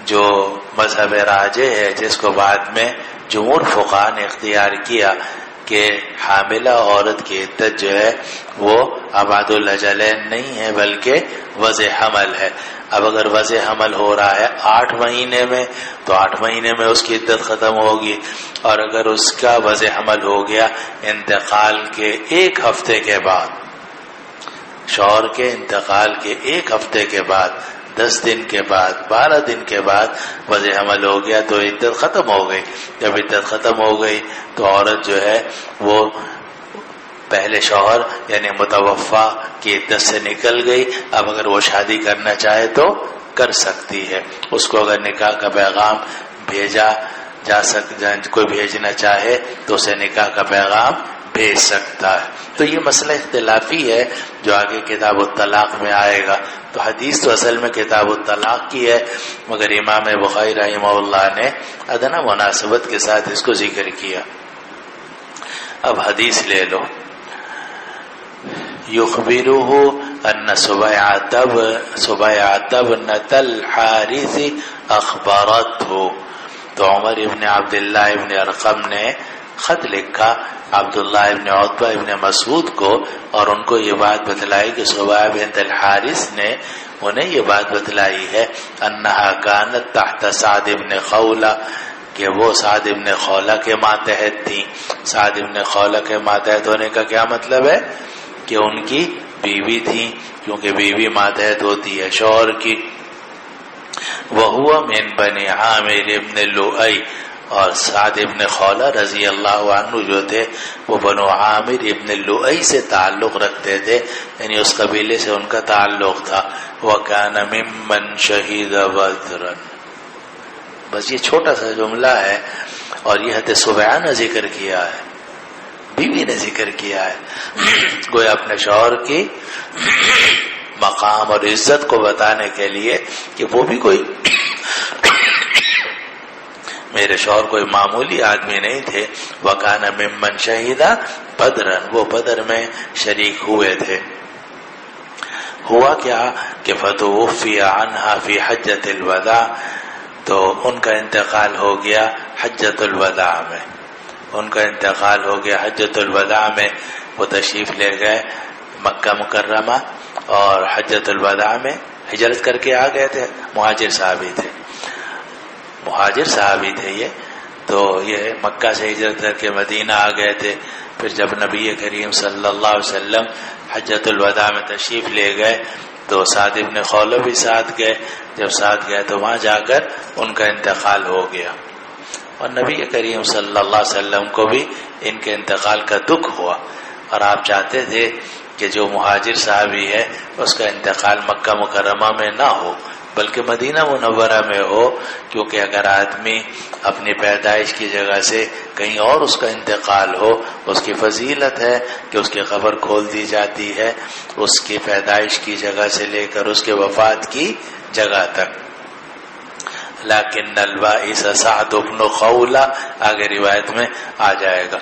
جو مذہب راجح ہے، جس کو بعد میں جمہور فقہا نے اختیار کیا کہ حاملہ عورت کی عدت جو ہے وہ ابعد الاجلین نہیں ہے بلکہ وضع حمل ہے۔ اب اگر وضع حمل ہو رہا ہے 8 مہینے میں تو 8 مہینے میں اس کی عدت ختم ہوگی، اور اگر اس کا وضع حمل ہو گیا انتقال کے 1 ہفتے کے بعد، شوہر کے انتقال کے 1 ہفتے کے بعد، 10 دن کے بعد، 12 دن کے بعد وضع حمل ہو گیا تو عدت ختم ہو گئی۔ جب عدت ختم ہو گئی تو عورت جو ہے وہ پہلے شوہر یعنی متوفی کی عدت سے نکل گئی۔ اب اگر وہ شادی کرنا چاہے تو کر سکتی ہے، اس کو اگر نکاح کا پیغام بھیجا جا کوئی بھیجنا چاہے تو اسے نکاح کا پیغام بھیج سکتا ہے۔ تو یہ مسئلہ اختلافی ہے جو آگے کتاب الطلاق میں آئے گا۔ تو حدیث تو اصل میں کتاب الطلاق کی ہے، مگر امام بخاری رحمہ اللہ نے ادنا مناسبت کے ساتھ اس کو ذکر کیا۔ اب حدیث لے لو، یخبرہ ان سبیعۃ بنت الحارث اخبرتہ۔ تو عمر ابن عبداللہ ابن ارقم نے خط لکھا عبداللہ ابن عتبہ ابن مسعود کو، اور ان کو یہ بات بتلائی کہ سبیعہ بنت الحارث نے انہیں یہ بات بتلائی ہے انہا کانت تحت سعد ابن خولہ، کہ وہ سعد ابن خولہ کے ماتحت تھیں۔ سعد ابن خولہ کے ماتحت ہونے کا کیا مطلب ہے؟ کہ ان کی بیوی تھی، کیونکہ بیوی ماتحت ہوتی ہے شوہر کی۔ وَهُوَ مِن بَنِي عامر ابن لؤي، اور سعد ابن خولہ رضی اللہ عنہ جو تھے وہ بنو عامر ابن لؤي سے تعلق رکھتے تھے، یعنی اس قبیلے سے ان کا تعلق تھا۔ وَكَانَ مِمَّن شَهِدَ بَدْرًا۔ بس یہ چھوٹا سا جملہ ہے، اور یہ حضرت سبیعہ نے ذکر کیا ہے، بیوی نے ذکر کیا ہے، گویا اپنے شوہر کی مقام اور عزت کو بتانے کے لیے کہ وہ بھی کوئی میرے شوہر کوئی معمولی آدمی نہیں تھے۔ وَكَانَ مِمَّن شَهِدَ بَدْرًا، وہ بدر میں شریک ہوئے تھے۔ ہوا کیا کہ فَتُوفِّيَ عَنْهَا فِي حَجَّةِ الْوَدَاعِ، تو ان کا انتقال ہو گیا حجۃ الوداع میں، ان کا انتقال ہو گیا حجۃ الوداع میں۔ وہ تشریف لے گئے مکہ مکرمہ، اور حجۃ الوداع میں ہجرت کر کے آ گئے تھے، مہاجر صحابی تھے، مہاجر صحابی تھے یہ، تو یہ مکہ سے ہجرت کر کے مدینہ آ گئے تھے۔ پھر جب نبی کریم صلی اللہ علیہ وسلم حجۃ الوداع میں تشریف لے گئے تو سعد ابن خولہ بھی ساتھ گئے۔ جب ساتھ گئے تو وہاں جا کر ان کا انتقال ہو گیا، اور نبی کریم صلی اللہ علیہ وسلم کو بھی ان کے انتقال کا دکھ ہوا، اور آپ چاہتے تھے کہ جو مہاجر صحابی ہے اس کا انتقال مکہ مکرمہ میں نہ ہو بلکہ مدینہ منورہ میں ہو، کیونکہ اگر آدمی اپنی پیدائش کی جگہ سے کہیں اور اس کا انتقال ہو، اس کی فضیلت ہے کہ اس کی قبر کھول دی جاتی ہے اس کی پیدائش کی جگہ سے لے کر اس کے وفات کی جگہ تک۔ لیکن البائس سعد بن خولہ، آگے روایت میں آ جائے گا۔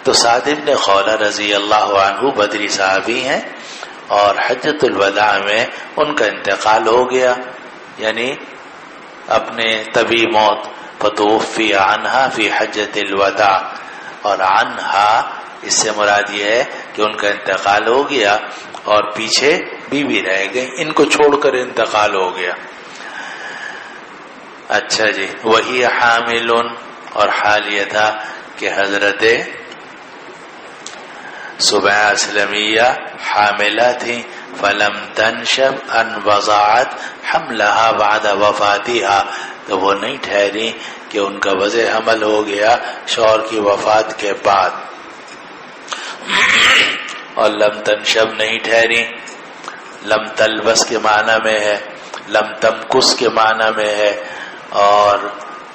تو سعد بن خولہ رضی اللہ عنہ بدری صحابی ہیں، اور حجۃ الوداع میں ان کا انتقال ہو گیا، یعنی اپنے طبی موت۔ فتوفی عنہا فی حجۃ الوداع، اور عنہا اس سے مراد یہ ہے کہ ان کا انتقال ہو گیا اور پیچھے بیوی رہ گئی، ان کو چھوڑ کر انتقال ہو گیا۔ اچھا جی، وہی حامل، اور حال یہ تھا کہ حضرت سبیعہ اسلمیہ حاملہ تھیں، فلم تنشب ان وضعت حملها بعد وفاتها، تو وہ نہیں ٹھہری کہ ان کا وضع حمل ہو گیا شوہر کی وفات کے بعد. اور لم تنشب نہیں ٹھہری، لم تلبس کے معنی میں ہے، لم تمکس کے معنی میں ہے. اور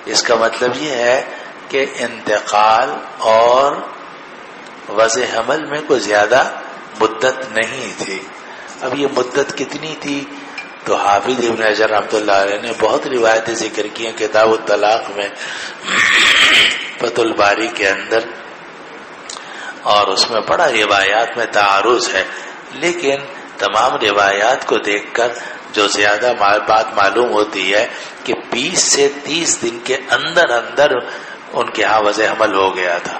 اس کا مطلب یہ ہے کہ انتقال اور وضع حمل میں کوئی زیادہ مدت نہیں تھی. اب یہ مدت کتنی تھی؟ تو حافظ ابن حجر رحمۃ اللہ علیہ نے بہت روایتیں ذکر کی ہیں کتاب الطلاق میں، فتح الباری کے اندر، اور اس میں بڑا روایات میں تعارض ہے. لیکن تمام روایات کو دیکھ کر جو زیادہ بات معلوم ہوتی ہے کہ 20 سے 30 دن کے اندر اندر ان کے ہاں وضع حمل ہو گیا تھا.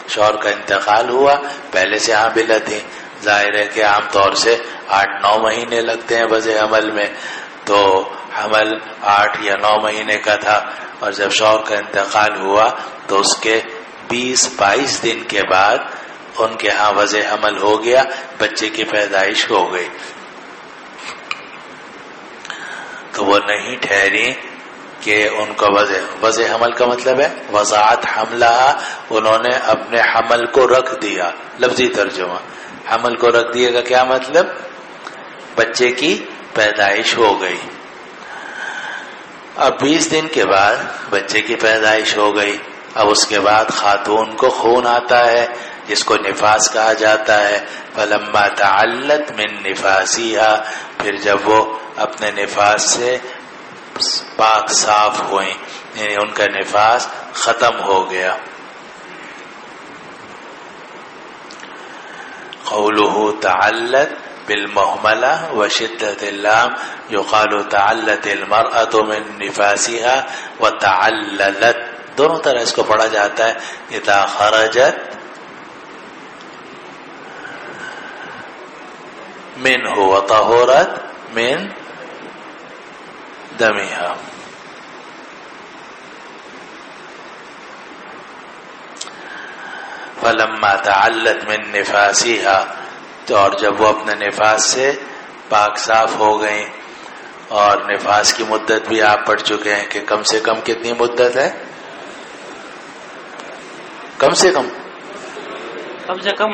شوہر کا انتقال ہوا، پہلے سے حاملہ تھی، ظاہر ہے کہ عام طور سے 8-9 مہینے لگتے ہیں وضع حمل میں، تو حمل 8 یا 9 مہینے کا تھا. اور جب شوہر کا انتقال ہوا تو اس کے 20-22 دن کے بعد ان کے ہاں وضع حمل ہو گیا، بچے کی پیدائش ہو گئی. تو وہ نہیں ٹھہری کہ ان کا وضع حمل کا مطلب ہے وضاعت حملہ، انہوں نے اپنے حمل کو رکھ دیا. لفظی ترجمہ حمل کو رکھ دیے گا کیا مطلب؟ بچے کی پیدائش ہو گئی. اب 20 دن کے بعد بچے کی پیدائش ہو گئی. اب اس کے بعد خاتون کو خون آتا ہے جس کو نفاس کہا جاتا ہے. فلما تعلت من نفاسها، پھر جب وہ اپنے نفاس سے پاک صاف ہوئیں، یعنی ان کا نفاس ختم ہو گیا. قوله تعلت بالمهملة وشدة اللام يقال تعلت المرأة من نفاسها وتعللت، دونوں طرح اس کو پڑھا جاتا ہے. اذا خرجت منه وطهرت من دمها. فلما تعلت من نفاسها، تو اور جب وہ اپنے نفاس سے پاک صاف ہو گئیں، اور نفاس کی مدت بھی آپ پڑھ چکے ہیں کہ کم سے کم کتنی مدت ہے؟ کم سے کم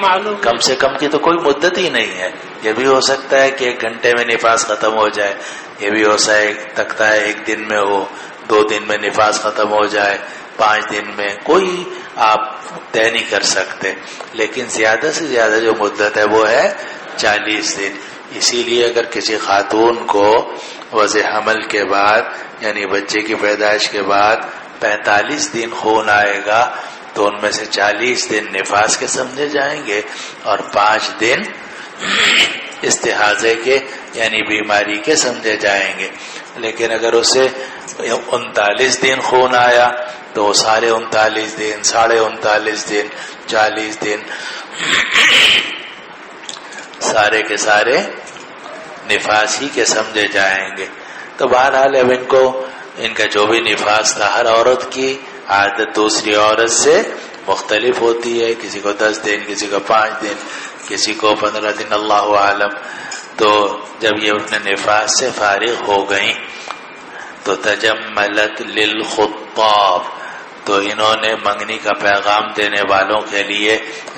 معلوم، کم سے کم کی تو کوئی مدت ہی نہیں ہے. یہ بھی ہو سکتا ہے کہ 1 گھنٹے میں نفاس ختم ہو جائے، یہ بھی ہو سکتا ہے 1 دن میں ہو، 2 دن میں نفاس ختم ہو جائے، 5 دن میں، کوئی آپ طے نہیں کر سکتے. لیکن زیادہ سے زیادہ جو مدت ہے وہ ہے 40 دن. اسی لیے اگر کسی خاتون کو وضع حمل کے بعد یعنی بچے کی پیدائش کے بعد 45 دن خون آئے گا تو ان میں سے 40 دن نفاس کے سمجھے جائیں گے اور 5 دن استحاضے کے یعنی بیماری کے سمجھے جائیں گے. لیکن اگر اسے 39 دن خون آیا تو سارے 39 دن 39.5 دن 40 دن سارے کے سارے نفاس ہی کے سمجھے جائیں گے. تو بہرحال اب ان کا جو بھی نفاس تھا، ہر عورت کی عادت دوسری عورت سے مختلف ہوتی ہے، کسی کو 10 دن، کسی کو 5 دن، کسی کو 15 دن، اللہ عالم. تو جب یہ اپنے نفاس سے فارغ ہو گئیں تو تجملت للخطاب، تو انہوں نے منگنی کا پیغام دینے والوں کے لیے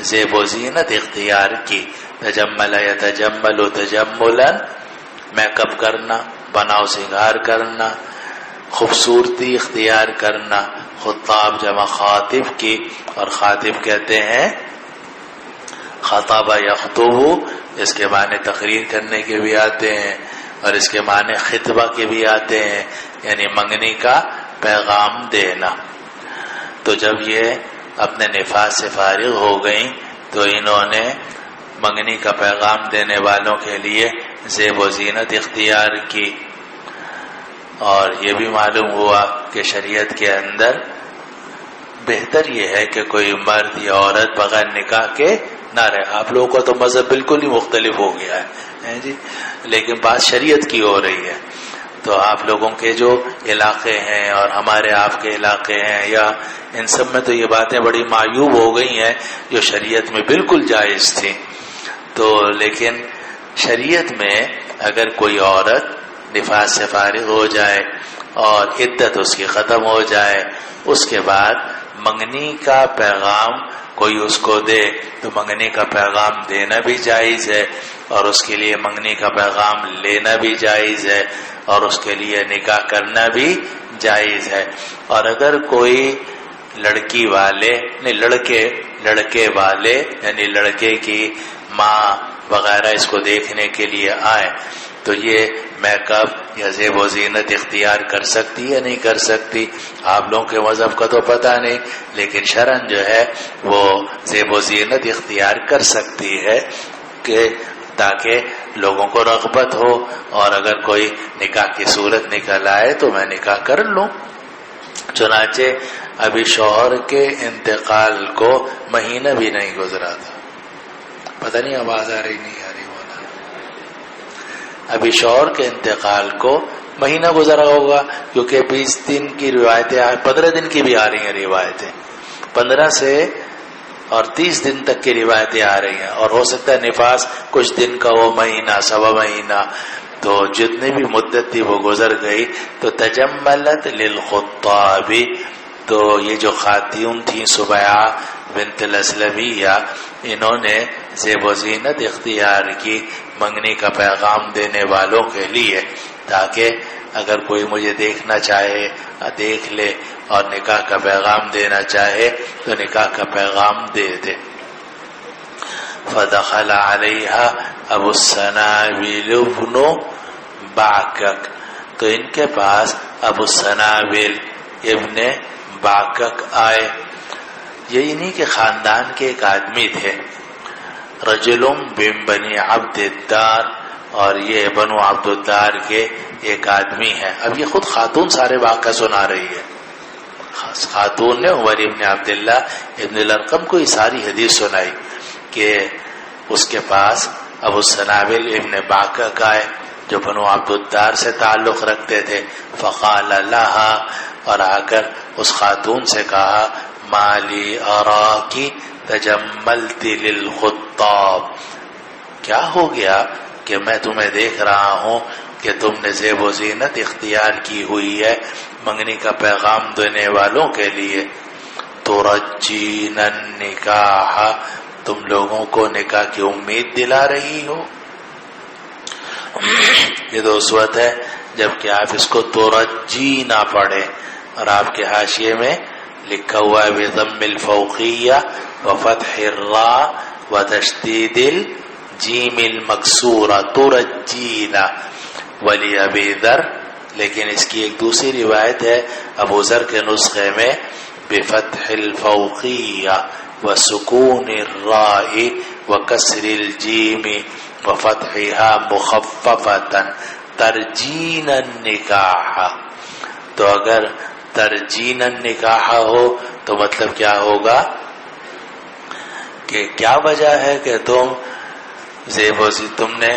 زیب و زینت اختیار کی. تجمل یتجمل تجملا، میک اپ کرنا، بناؤ سنگار کرنا، خوبصورتی اختیار کرنا. خطاب جمع خاطب کی، اور خاطب کہتے ہیں خطب یخطب، اس کے معنی تقریر کرنے کے بھی آتے ہیں اور اس کے معنی خطبہ کے بھی آتے ہیں، یعنی منگنی کا پیغام دینا. تو جب یہ اپنے نفاس سے فارغ ہو گئیں تو انہوں نے منگنی کا پیغام دینے والوں کے لیے زیب و زینت اختیار کی. اور یہ بھی معلوم ہوا کہ شریعت کے اندر بہتر یہ ہے کہ کوئی مرد یا عورت بغیر نکاح کے نہ رہے. آپ لوگوں کا تو مذہب بالکل ہی مختلف ہو گیا ہے جی، لیکن بات شریعت کی ہو رہی ہے. تو آپ لوگوں کے جو علاقے ہیں اور ہمارے آپ کے علاقے ہیں، یا ان سب میں تو یہ باتیں بڑی معیوب ہو گئی ہیں جو شریعت میں بالکل جائز تھیں. تو لیکن شریعت میں اگر کوئی عورت نفاس سے فارغ ہو جائے اور عدت اس کی ختم ہو جائے، اس کے بعد منگنی کا پیغام کوئی اس کو دے تو منگنی کا پیغام دینا بھی جائز ہے، اور اس کے لیے منگنی کا پیغام لینا بھی جائز ہے، اور اس کے لیے نکاح کرنا بھی جائز ہے۔ اور اگر کوئی لڑکی والے لڑکے والے یعنی لڑکے کی ماں وغیرہ اس کو دیکھنے کے لیے آئے تو یہ میک اپ یا زیب و زینت اختیار کر سکتی یا نہیں کر سکتی؟ آپ لوگوں کے مذہب کا تو پتہ نہیں، لیکن شرعاً جو ہے وہ زیب و زینت اختیار کر سکتی ہے کہ تاکہ لوگوں کو رغبت ہو، اور اگر کوئی نکاح کی صورت نکل آئے تو میں نکاح کر لوں۔ چنانچہ ابھی شوہر کے انتقال کو مہینہ بھی نہیں گزرا تھا، پتہ نہیں آواز آ رہی نہیں آ رہی ہونا، ابھی شوہر کے انتقال کو مہینہ گزرا ہوگا، کیونکہ 20 دن کی روایتیں 15 دن کی بھی آ رہی ہیں روایتیں، 15 سے اور 30 دن تک کی روایتیں آ رہی ہیں، اور ہو سکتا ہے نفاس کچھ دن کا ہو، مہینہ سوا مہینہ، تو جتنی بھی مدت تھی وہ گزر گئی۔ تو تجملت للخطاب، تو یہ جو خاتون تھیں سبیعہ بنت الاسلمیہ، انہوں نے زیب و زینت اختیار کی منگنی کا پیغام دینے والوں کے لیے، تاکہ اگر کوئی مجھے دیکھنا چاہے دیکھ لے اور نکاح کا پیغام دینا چاہے تو نکاح کا پیغام دے دے۔ فدخل علیہا ابو السنابل ابن باکک، تو ان کے پاس ابو السنابل ابن باکک آئے، یہ انہی کے خاندان کے ایک آدمی تھے، رجل بن بنی عبد الدار، اور یہ بنو عبد الدار کے ایک آدمی ہیں۔ اب یہ خود خاتون سارے واقعہ سنا رہی ہے، خاتون نے عمر ابن عبداللہ ابن الارقم کو یہ ساری حدیث سنائی کہ اس کے پاس ابو السنابل ابن باکک آئے جو بنو عبد الدار سے تعلق رکھتے تھے، فقال لها، اور آ کر اس خاتون سے کہا، مالی اراکی تجملت للخطاب، کیا ہو گیا کہ میں تمہیں دیکھ رہا ہوں کہ تم نے زیب و زینت اختیار کی ہوئی ہے منگنی کا پیغام دینے والوں کے لیے، ترجین النکاح، تم لوگوں کو نکاح کی امید دلا رہی ہو۔ یہ تو اس وقت ہے جبکہ آپ اس کو ترجی نہ پڑھے، اور آپ کے حاشیے میں لکھا ہوا ہے بضم الفوقیہ وفتح الراء وتشدید الجیم المکسورہ ترجینا، ولی ابی ذر، لیکن اس کی ایک دوسری روایت ہے ابو ذر کے نسخے میں بفتح الفوقیہ وسکون الراء وکسر الجیم وفتحها مخففتا ترجین النکاح، تو اگر ترجین النکاح ہو تو مطلب کیا ہوگا کہ کیا وجہ ہے کہ تم نے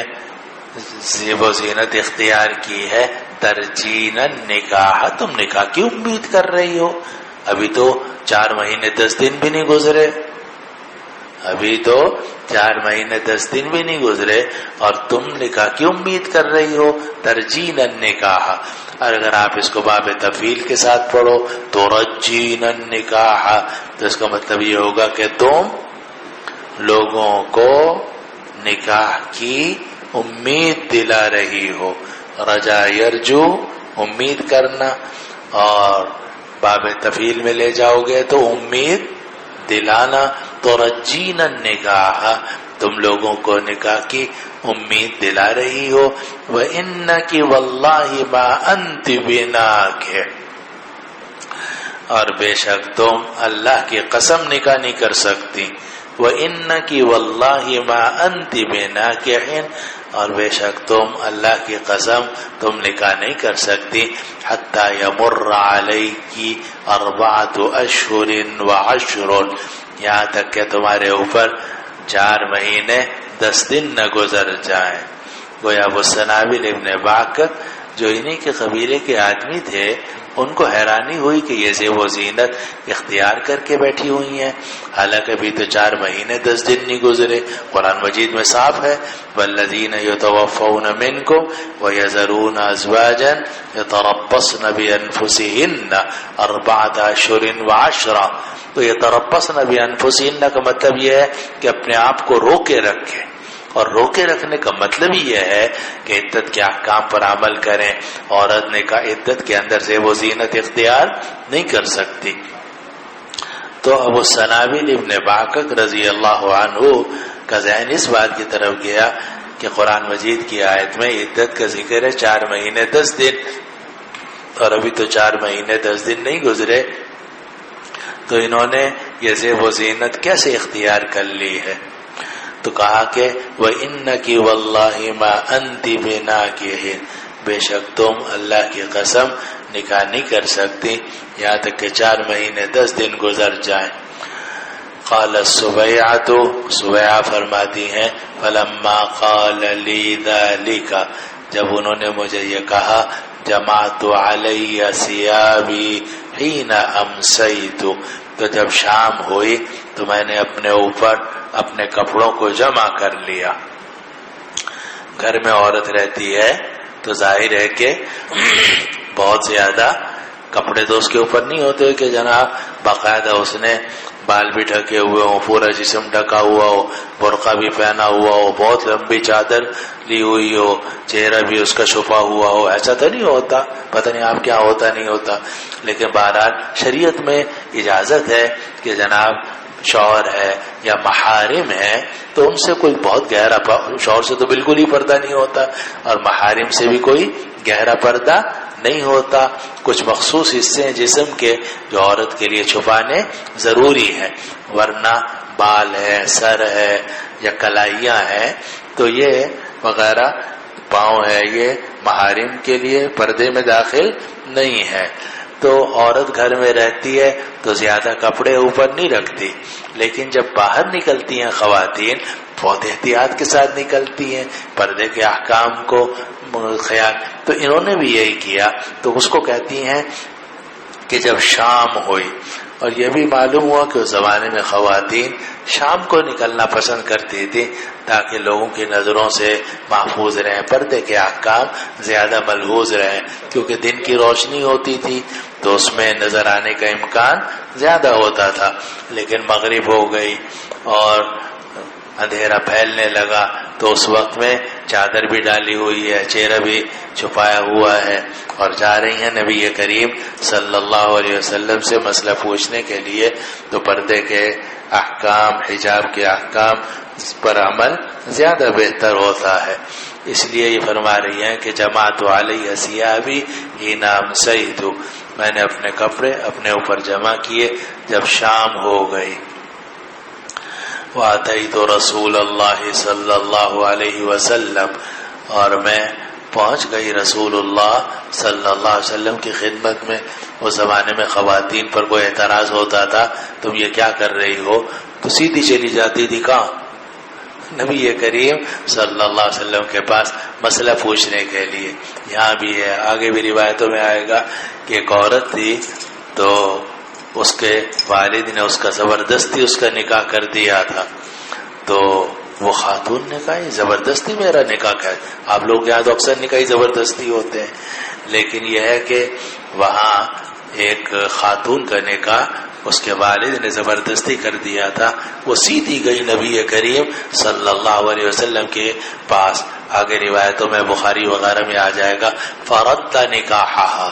زیب و زینت اختیار کی ہے، ترجین النکاح، تم نکاح کی امید کر رہی ہو، ابھی تو 4 مہینے 10 دن بھی نہیں گزرے، ابھی تو 4 مہینے 10 دن بھی نہیں گزرے اور تم نکاح کی امید کر رہی ہو، ترجین النکاح۔ اور اگر آپ اس کو باب تفعیل کے ساتھ پڑھو تو ترجین النکاح، تو اس کا مطلب یہ ہوگا کہ تم لوگوں کو نکاح کی امید دلا رہی ہو، رجا یرجو امید کرنا، اور باب تفعیل میں لے جاؤ گے تو امید دلانا، ترجین النکاح، تم لوگوں کو نکاح کی امید دلا رہی ہو، وَإِنَّكِ وَاللَّهِ مَا أَنْتِ بِنَاكِ، اور بے شک تم اللہ کی قسم نکاح نہیں کر سکتی، وَإِنَّكِ وَاللَّهِ مَا أَنْتِ بِنَاكِحٍ، اور بے شک تم اللہ کی قسم تم نکاح نہیں کر سکتی، حَتَّى يَمُرَّ عَلَيْكِ 4 أشهر و10، یہاں تک کہ تمہارے اوپر 4 مہینے 10 دن نہ گزر جائیں۔ گویا ابو السنابل ابن باکک جو انہی کے قبیلے کے آدمی تھے، ان کو حیرانی ہوئی کہ یہ زیب و زینت اختیار کر کے بیٹھی ہوئی ہیں، حالانکہ ابھی تو 4 مہینے 10 دن نہیں گزرے۔ قرآن مجید میں صاف ہے والذین یتوفون منکم ویذرون ازواجا یتربصن بانفسہن 4 اشہر و10۔ تو یتربصن بانفسہن کا مطلب یہ ہے کہ اپنے آپ کو روکے رکھیں، اور روکے رکھنے کا مطلب یہ ہے کہ عدت کے احکام پر عمل کریں۔ عورت نے کہا عدت کے اندر زیب و زینت اختیار نہیں کر سکتی۔ تو ابو سنابل ابن باکک رضی اللہ عنہ کا ذہن اس بات کی طرف گیا کہ قرآن مجید کی آیت میں عدت کا ذکر ہے 4 مہینے 10 دن، اور ابھی تو 4 مہینے 10 دن نہیں گزرے، تو انہوں نے یہ زیب و زینت کیسے اختیار کر لی ہے؟ تو کہا کہ وَإِنَّكِ وَاللَّهِ مَا أَنْتِ بِنَاكِحٍ، بے شک تم اللہ کی قسم نکاح نہیں کر سکتی یہاں تک کہ 4 مہینے 10 دن گزر جائیں۔ قال السبيعة، سبیعہ فرماتی ہیں فلما قال لي ذلك، جب انہوں نے مجھے یہ کہا جمعت علی ثیابی حین امسیت، تو جب شام ہوئی تو میں نے اپنے اوپر اپنے کپڑوں کو جمع کر لیا۔ گھر میں عورت رہتی ہے تو ظاہر ہے کہ بہت زیادہ کپڑے تو اس کے اوپر نہیں ہوتے کہ جناب باقاعدہ اس نے بال بھی ڈھکے ہوئے ہوں، پورا جسم ڈھکا ہوا ہو، برقع بھی پہنا ہوا ہو، بہت لمبی چادر لی ہوئی ہو، چہرہ بھی اس کا چھپا ہوا ہو، ایسا تو نہیں ہوتا۔ پتہ نہیں آپ کیا ہوتا نہیں ہوتا، لیکن بہرحال شریعت میں اجازت ہے کہ جناب شوہر ہے یا محارم ہے تو ان سے کوئی بہت گہرا، شوہر سے تو بالکل ہی پردہ نہیں ہوتا اور محارم سے بھی کوئی گہرا پردہ نہیں ہوتا۔ کچھ مخصوص حصے ہیں جسم کے جو عورت کے لیے چھپانے ضروری ہیں، ورنہ بال ہے، سر ہے یا کلائیاں ہیں تو یہ وغیرہ، پاؤں ہے، یہ محارم کے لیے پردے میں داخل نہیں ہے۔ تو عورت گھر میں رہتی ہے تو زیادہ کپڑے اوپر نہیں رکھتی، لیکن جب باہر نکلتی ہیں خواتین بہت احتیاط کے ساتھ نکلتی ہیں، پردے کے احکام کو خیال۔ تو انہوں نے بھی یہی کیا، تو اس کو کہتی ہیں کہ جب شام ہوئی، اور یہ بھی معلوم ہوا کہ اس زمانے میں خواتین شام کو نکلنا پسند کرتی تھی تاکہ لوگوں کی نظروں سے محفوظ رہیں، پردے کے احکام زیادہ ملحوظ رہیں، کیونکہ دن کی روشنی ہوتی تھی تو اس میں نظر آنے کا امکان زیادہ ہوتا تھا۔ لیکن مغرب ہو گئی اور اندھیرا پھیلنے لگا تو اس وقت میں چادر بھی ڈالی ہوئی ہے، چہرہ بھی چھپایا ہوا ہے، اور جا رہی ہیں نبی کریم صلی اللہ علیہ وسلم سے مسئلہ پوچھنے کے لیے، تو پردے کے احکام، حجاب کے احکام پر عمل زیادہ بہتر ہوتا ہے۔ اس لیے یہ فرما رہی ہیں کہ جمعت علی ثیابی حین امسیت، میں نے اپنے کپڑے اپنے اوپر جمع کیے جب شام ہو گئی۔ وَأَتَيْتُ رَسُولَ اللَّهِ صلی اللہ علیہ وسلم، اور میں پہنچ گئی رسول اللہ صلی اللہ علیہ وسلم کی خدمت میں۔ اس زمانے میں خواتین پر کوئی اعتراض ہوتا تھا تم یہ کیا کر رہی ہو تو سیدھی چلی جاتی تھی کہاں؟ نبی کریم صلی اللہ علیہ وسلم کے پاس مسئلہ پوچھنے کے لیے۔ یہاں بھی ہے، آگے بھی روایتوں میں آئے گا کہ ایک عورت تھی تو اس کے والد نے اس کا زبردستی اس کا نکاح کر دیا تھا، تو وہ خاتون نے کہا یہ زبردستی میرا نکاح ہے۔ آپ لوگ یہاں تو اکثر نکاح زبردستی ہوتے ہیں، لیکن یہ ہے کہ وہاں ایک خاتون کا نکاح اس کے والد نے زبردستی کر دیا تھا۔ وہ سیدھی گئی نبی کریم صلی اللہ علیہ وسلم کے پاس۔ آگے روایتوں میں بخاری وغیرہ میں آ جائے گا فرد نکاحہا،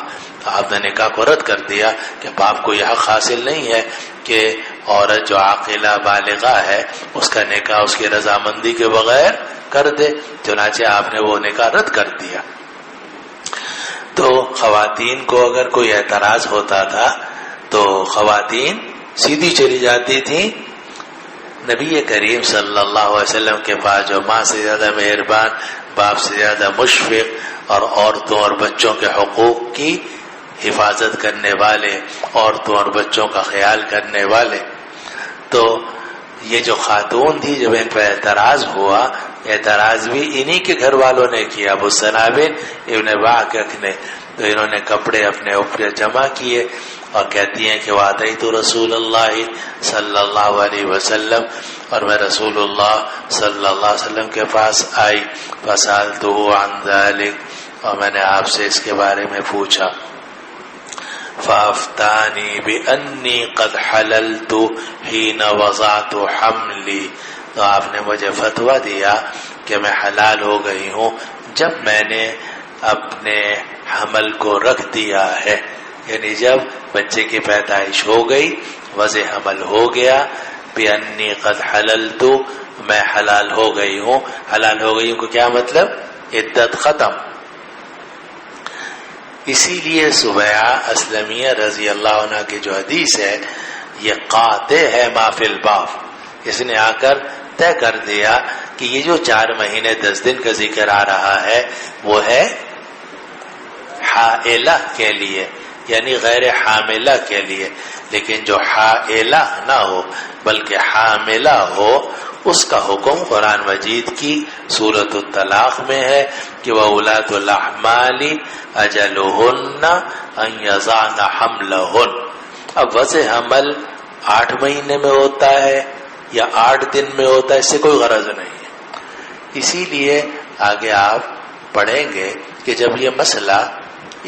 آپ نے نکاح کو رد کر دیا کہ باپ کو یہ حق حاصل نہیں ہے کہ عورت جو عاقلہ بالغہ ہے اس کا نکاح اس کی رضامندی کے بغیر کر دے، چنانچہ آپ نے وہ نکاح رد کر دیا۔ تو خواتین کو اگر کوئی اعتراض ہوتا تھا تو خواتین سیدھی چلی جاتی تھیں نبی کریم صلی اللہ علیہ وسلم کے پاس، جو ماں سے زیادہ مہربان، باپ سے زیادہ مشفق اور عورتوں اور بچوں کے حقوق کی حفاظت کرنے والے، عورتوں اور بچوں کا خیال کرنے والے۔ تو یہ جو خاتون تھی جب ان پر اعتراض ہوا، اعتراض بھی انہی کے گھر والوں نے کیا، ابو سنابل ابن باکک نے۔ تو انہوں نے کپڑے اپنے اوپر جمع کیے اور کہتی ہیں کہ واتیت رسول اللہ صلی اللہ علیہ وسلم، اور میں رسول اللہ صلی اللہ علیہ وسلم کے پاس آئی، فسألته عن ذلك، اور میں نے آپ سے اس کے بارے میں پوچھا، فافتانی بانی قد حللت حين وضعت حملی، تو آپ نے مجھے فتویٰ دیا کہ میں حلال ہو گئی ہوں جب میں نے اپنے حمل کو رکھ دیا ہے، یعنی جب بچے کی پیدائش ہو گئی، وضع حمل ہو گیا، بانی قد حللت، میں حلال ہو گئی ہوں۔ حلال ہو گئی ہوں کو کیا مطلب؟ عدت ختم۔ اسی لیے سبیعہ اسلمیہ رضی اللہ عنہ کی جو حدیث ہے یہ قاطع ہے ما فی الباب، اس نے آ کر طے کر دیا کہ یہ جو 4 مہینے 10 دن کا ذکر آ رہا ہے وہ ہے حائلہ کے لیے، یعنی غیر حاملہ کے لیے، لیکن جو حائلہ نہ ہو بلکہ حاملہ ہو اس کا حکم قرآن مجید کی سورۃ الطلاق میں ہے کہ وَأُولَاتُ الْأَحْمَالِ أَجَلُهُنَّ أَن يَضَعْنَ حَمْلَهُنَّ۔ اب وضع حمل 8 مہینے میں ہوتا ہے یا 8 دن میں ہوتا ہے، اس سے کوئی غرض نہیں ہے۔ اسی لیے آگے آپ پڑھیں گے کہ جب یہ مسئلہ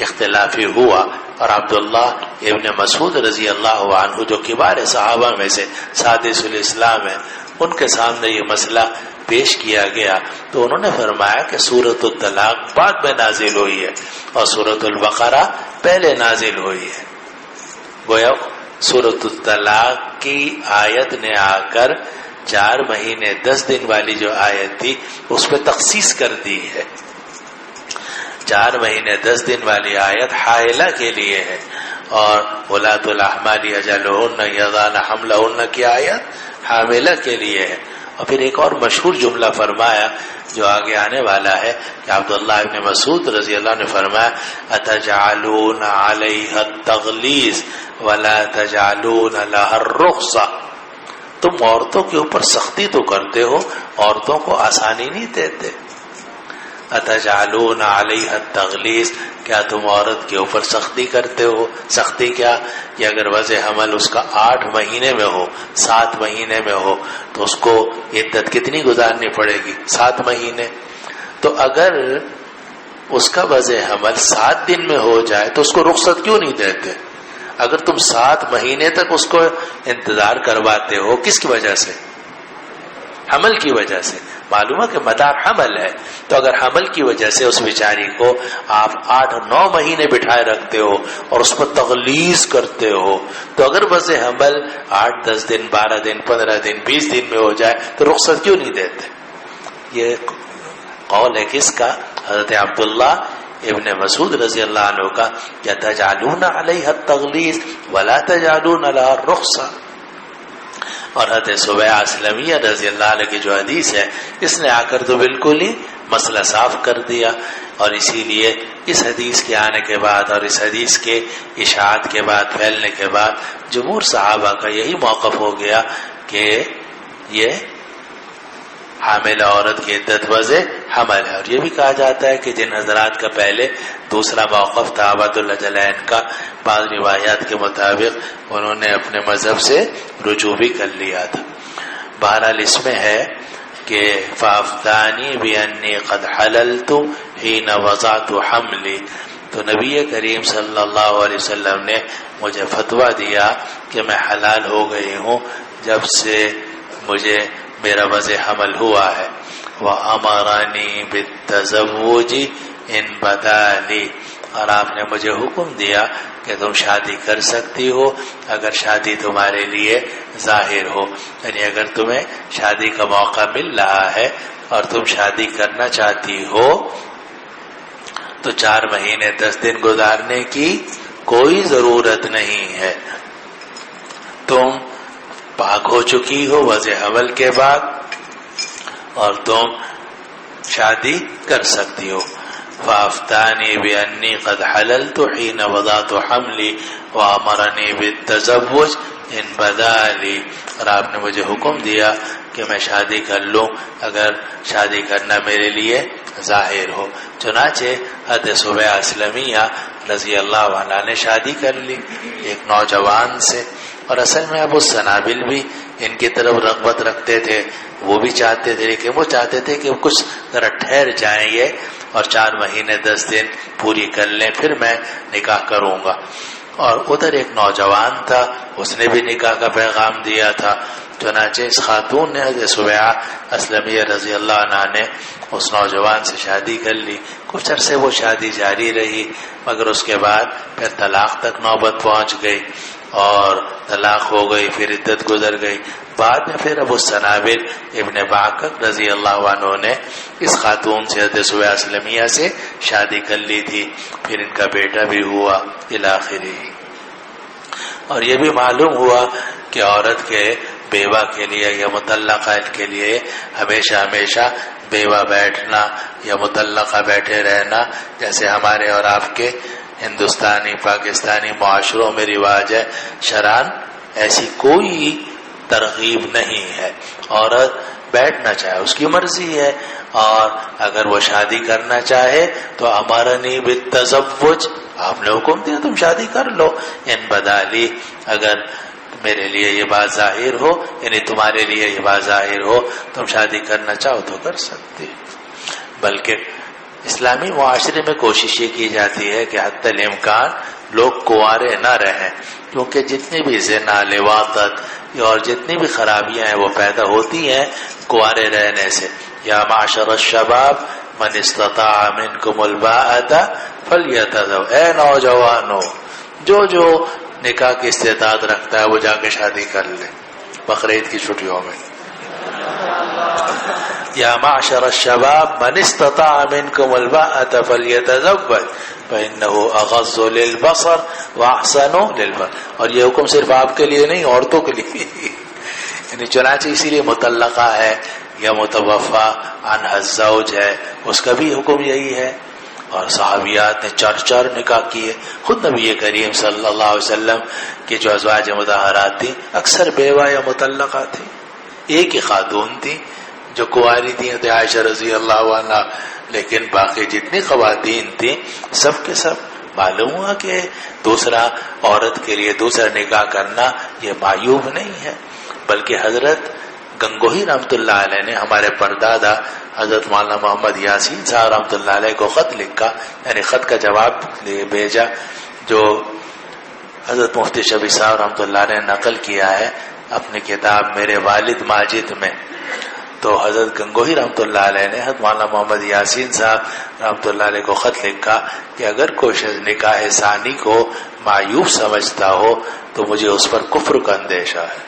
اختلافی ہوا اور عبداللہ ابن مسعود رضی اللہ عنہ جو کبار صحابہ میں سے سادس الاسلام ہے، ان کے سامنے یہ مسئلہ پیش کیا گیا تو انہوں نے فرمایا کہ سورۃ الطلاق بعد میں نازل ہوئی ہے اور سورۃ البقرہ پہلے نازل ہوئی ہے۔ گویا سورۃ الطلاق کی آیت نے آ کر 4 مہینے 10 دن والی جو آیت تھی اس پہ تخصیص کر دی ہے۔ 4 مہینے 10 دن والی آیت حائلہ کے لیے ہے، اور ولاۃ الاحمال اجلہن یضعن حملہن کی آیت حاملہ کے لیے ہے۔ اور پھر ایک اور مشہور جملہ فرمایا جو آگے آنے والا ہے کہ عبداللہ ابن مسعود رضی اللہ عنہ نے فرمایا اتجعلون علیہ التغلیظ ولا تجعلون لها الرخصہ، تم عورتوں کے اوپر سختی تو کرتے ہو، عورتوں کو آسانی نہیں دیتے۔ اتجعلون علیہ التغلیظ، کیا تم عورت کے اوپر سختی کرتے ہو؟ سختی کیا کہ اگر وضع حمل اس کا 8 مہینے میں ہو، 7 مہینے میں ہو تو اس کو عدت کتنی گزارنی پڑے گی؟ 7 مہینے۔ تو اگر اس کا وضع حمل 7 دن میں ہو جائے تو اس کو رخصت کیوں نہیں دیتے؟ اگر تم 7 مہینے تک اس کو انتظار کرواتے ہو، کس کی وجہ سے؟ حمل کی وجہ سے۔ معلوم ہے کہ مدار حمل ہے، تو اگر حمل کی وجہ سے اس بیچاری کو آپ 8-9 مہینے بٹھائے رکھتے ہو اور اس پر تغلیظ کرتے ہو، تو اگر وضع حمل 8-10 دن 12 دن 15 دن 20 دن میں ہو جائے تو رخصت کیوں نہیں دیتے؟ یہ قول ہے کس کا؟ حضرت عبداللہ ابن مسعود رضی اللہ عنہ کا کہ تجعلون علیہ التغلیظ ولا تجعلون لها الرخصہ۔ اور حضرت سبیعہ اسلمیہ رضی اللہ عنہ کی جو حدیث ہے اس نے آ کر تو بالکل ہی مسئلہ صاف کر دیا، اور اسی لیے اس حدیث کے آنے کے بعد اور اس حدیث کے اشاعت کے بعد پھیلنے کے بعد جمہور صحابہ کا یہی موقف ہو گیا کہ یہ حاملہ عورت کی عدت وضع حمل ہے۔ اور یہ بھی کہا جاتا ہے کہ جن حضرات کا پہلے دوسرا موقف تھا عبد اللہ جلین کا، بعض روایات کے مطابق انہوں نے اپنے مذہب سے رجوع بھی کر لیا تھا۔ بہرحال اس میں ہے کہ فافتانی بانی قد حللت حين وضعت حملی، تو نبی کریم صلی اللہ علیہ وسلم نے مجھے فتویٰ دیا کہ میں حلال ہو گئی ہوں جب سے مجھے میرا وضع حمل ہوا ہے۔ وَأَمَرَنِي بِالتَّزَوُّجِ إِن بَدَا لِي، اور آپ نے مجھے حکم دیا کہ تم شادی کر سکتی ہو اگر شادی تمہارے لیے ظاہر ہو، یعنی اگر تمہیں شادی کا موقع مل رہا ہے اور تم شادی کرنا چاہتی ہو تو 4 مہینے 10 دن گزارنے کی کوئی ضرورت نہیں ہے، تم پاک ہو چکی ہو وضع حمل کے بعد اور تم شادی کر سکتی ہو۔ فافتانی بانی قد حللت حين وضعت حملی وامرنی بالتزوج ان بدا لی، اور آپ نے مجھے حکم دیا کہ میں شادی کر لوں اگر شادی کرنا میرے لیے ظاہر ہو۔ چنانچہ حضرت سبیعہ اسلمیہ رضی اللہ عنہ نے شادی کر لی ایک نوجوان سے، اور اصل میں ابو سنابل بھی ان کی طرف رغبت رکھتے تھے، وہ بھی چاہتے تھے، لیکن وہ چاہتے تھے کہ کچھ ذرا ٹھہر جائیں یہ اور 4 مہینے 10 دن پوری کر لیں، پھر میں نکاح کروں گا۔ اور ادھر ایک نوجوان تھا، اس نے بھی نکاح کا پیغام دیا تھا، چنانچہ اس خاتون نے حضرت سبیعہ اسلمیہ رضی اللہ عنہ نے اس نوجوان سے شادی کر لی۔ کچھ عرصے وہ شادی جاری رہی، مگر اس کے بعد پھر طلاق تک نوبت پہنچ گئی اور طلاق ہو گئی، پھر عدت گزر گئی۔ بعد میں پھر ابو سنابل ابن باکر رضی اللہ عنہ نے اس خاتون سے حضرت سبیعہ اسلمیہ سے شادی کر لی تھی، پھر ان کا بیٹا بھی ہوا الاخری۔ اور یہ بھی معلوم ہوا کہ عورت کے بیوہ کے لیے یا مطلقہ کے لیے ہمیشہ ہمیشہ بیوہ بیٹھنا یا مطلقہ بیٹھے رہنا، جیسے ہمارے اور آپ کے ہندوستانی پاکستانی معاشروں میں رواج ہے، شرعاً ایسی کوئی ترغیب نہیں ہے۔ عورت بیٹھنا چاہے اس کی مرضی ہے، اور اگر وہ شادی کرنا چاہے تو امرنی بالتزوج، آپ نے حکم دیا تم شادی کر لو، ان بدالی، اگر میرے لیے یہ بات ظاہر ہو، یعنی تمہارے لیے یہ بات ظاہر ہو، تم شادی کرنا چاہو تو کر سکتے۔ بلکہ اسلامی معاشرے میں کوشش یہ کی جاتی ہے کہ حتی الامکان لوگ کنوارے نہ رہیں، کیونکہ جتنی بھی زنا، لواطت اور جتنی بھی خرابیاں ہیں وہ پیدا ہوتی ہیں کنوارے رہنے سے۔ یا معشر الشباب من استطاع منکم الباءۃ فلیتزوج، اے نوجوانوں جو نکاح کی استطاعت رکھتا ہے وہ جا کے شادی کر لے بقرعید کی چھٹیوں میں۔ یا معشر الشباب من استطاع منکم الباءۃ فلیتزوج فإنه اغض للبصر واحسن للفرج۔ اور یہ حکم صرف آپ کے لیے نہیں، عورتوں کے لیے یعنی چنانچہ اسی لیے مطلقہ ہے یا متوفی عنہا الزوج ہے، اس کا بھی حکم یہی ہے۔ اور صحابیات نے 4 نکاح کیے، خود نبی کریم صلی اللہ علیہ وسلم کی جو ازواج مطہرات تھیں اکثر بیوہ یا مطلقہ تھیں، ایک ہی خاتون تھی جو کنواری تھیں عائشہ رضی اللہ عنہا، لیکن باقی جتنی خواتین تھیں سب کے سب معلوم ہوا کہ دوسرا عورت کے لیے دوسرا نکاح کرنا یہ معیوب نہیں ہے۔ بلکہ حضرت گنگوہی رحمۃ اللہ علیہ نے ہمارے پردادا حضرت مولانا محمد یاسین صاحب رحمۃ اللہ علیہ کو خط لکھا، یعنی خط کا جواب بھیجا، جو حضرت مفتی شفیع صاحب رحمۃ اللہ علیہ نے نقل کیا ہے اپنی کتاب میرے والد ماجد میں۔ تو حضرت گنگوہی رحمۃ اللہ علیہ نے حضرت مولانا محمد یاسین صاحب رحمۃ اللہ علیہ کو خط لکھا کہ اگر کوئی شخص نکاح ثانی کو معیوب سمجھتا ہو تو مجھے اس پر کفر کا اندیشہ ہے۔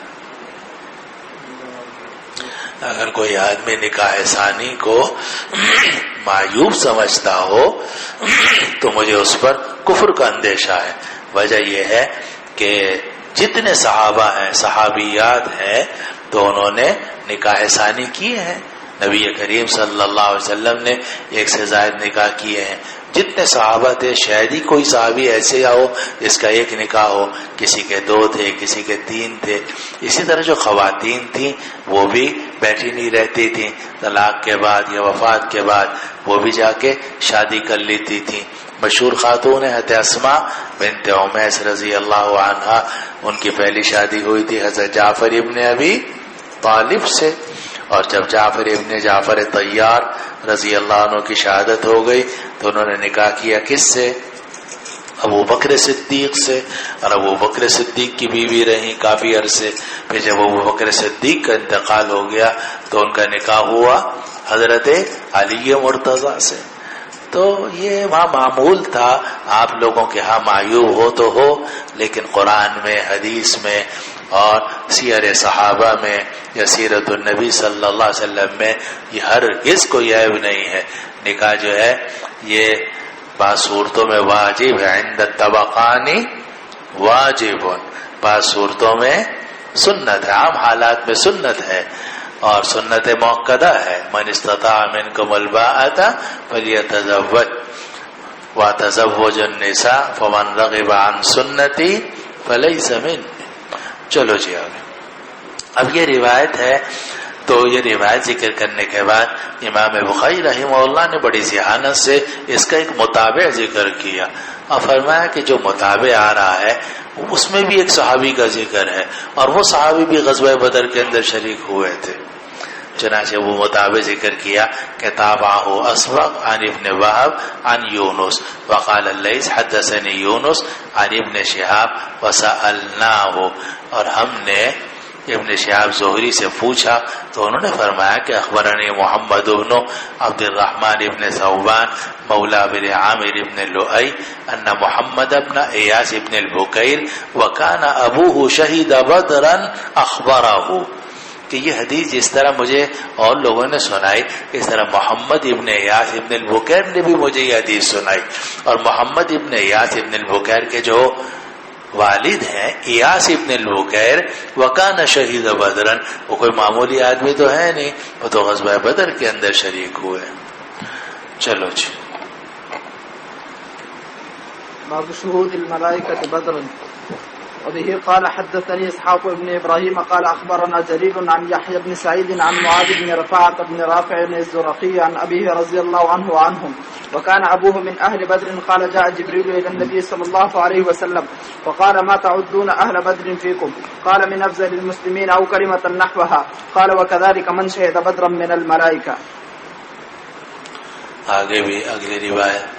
اگر کوئی آدمی نکاح ثانی کو معیوب سمجھتا ہو تو مجھے اس پر کفر کا اندیشہ ہے۔ وجہ یہ ہے کہ جتنے صحابہ ہیں، صحابیات ہیں، تو انہوں نے نکاح ثانی کیے ہیں۔ نبی کریم صلی اللہ علیہ وسلم نے 1 سے زائد نکاح کیے ہیں۔ جتنے صحابہ تھے، شاید ہی کوئی صحابی ایسے ہو جس کا 1 نکاح ہو، کسی کے 2 تھے، کسی کے 3 تھے۔ اسی طرح جو خواتین تھیں وہ بھی بیٹھی نہیں رہتی تھیں، طلاق کے بعد یا وفات کے بعد وہ بھی جا کے شادی کر لیتی تھیں۔ مشہور خاتون حضرت اسماء بنت عمیس رضی اللہ عنہا، ان کی پہلی شادی ہوئی تھی حضرت جعفر ابن ابی طالب سے، اور جب جعفر ابن جعفر طیار رضی اللہ عنہ کی شہادت ہو گئی تو انہوں نے نکاح کیا کس سے؟ ابو بکر صدیق سے، اور ابو بکر صدیق کی بیوی رہی کافی عرصے۔ پھر جب ابو بکر صدیق کا انتقال ہو گیا تو ان کا نکاح ہوا حضرت علی مرتضیٰ سے۔ تو یہ وہاں معمول تھا، آپ لوگوں کے ہاں معیوب ہو تو ہو، لیکن قرآن میں، حدیث میں اور سیر صحابہ میں یا سیرت النبی صلی اللہ علیہ وسلم میں یہ ہرگز کوئی عیب نہیں ہے۔ نکاح جو ہے یہ بعض صورتوں میں واجب ہے، عند الطبقان واجب، بعض صورتوں میں سنت ہے، عام حالات میں سنت ہے اور سنت موقدہ ہے۔ من استطاع منکم الباءۃ فلیتزوج وتزوج النساء فمن رغب عن سنتی فلیس منی۔ چلو جی آگے۔ اب یہ روایت ہے، تو یہ روایت ذکر کرنے کے بعد امام بخاری رحمہ اللہ نے بڑی ذہانت سے اس کا ایک متابع ذکر کیا، اور فرمایا کہ جو متابع آ رہا ہے اس میں بھی ایک صحابی کا ذکر ہے، اور وہ صحابی بھی غزوہ بدر کے اندر شریک ہوئے تھے۔ چنانچہ وہ متابع ذکر کیا کہ تابعہ اسبغ عن ابن وهب عن یونس وقال اللیث حدثنی یونس عن ابن شہاب وسألناہ، اور ہم نے ابن شہاب زہری سے پوچھا تو انہوں نے فرمایا کہ اخبرنی محمد بن عبد الرحمن ابن ثوبان مولا بن عامر ابن لؤي ان محمد ابن ایاس ابن البکیر وکان ابوہ شہید بدرا اخبرہ، کہ یہ حدیث جس طرح مجھے اور لوگوں نے سنائی، اس طرح محمد ابن ایاس ابن البکیر نے بھی مجھے یہ حدیث سنائی، اور محمد ابن ایاس ابن البکیر کے جو والد ہیں ایاس ابن البکیر وکان شہید بدرن، وہ کوئی معمولی آدمی تو ہے نہیں، وہ تو غزوہ بدر کے اندر شریک ہوئے۔ چلو جی، باب شهود الملائكة بدرا. وبه قال حدثني إسحاق بن إبراهيم قال أخبرنا جرير عن يحيى بن سعيد عن معاذ بن رفاعة بن رافع الزرقي عن أبيه رضي الله عنه وعنهم وكان أبوه من أهل بدر قال جاء جبريل إلى النبي صلى الله عليه وسلم فقال ما تعدون أهل بدر فيكم؟ قال من أفضل المسلمين أو كلمة نحوها. قال وكذلك من شهد بدرا من الملائكة. آگے بھی اگلی روایت.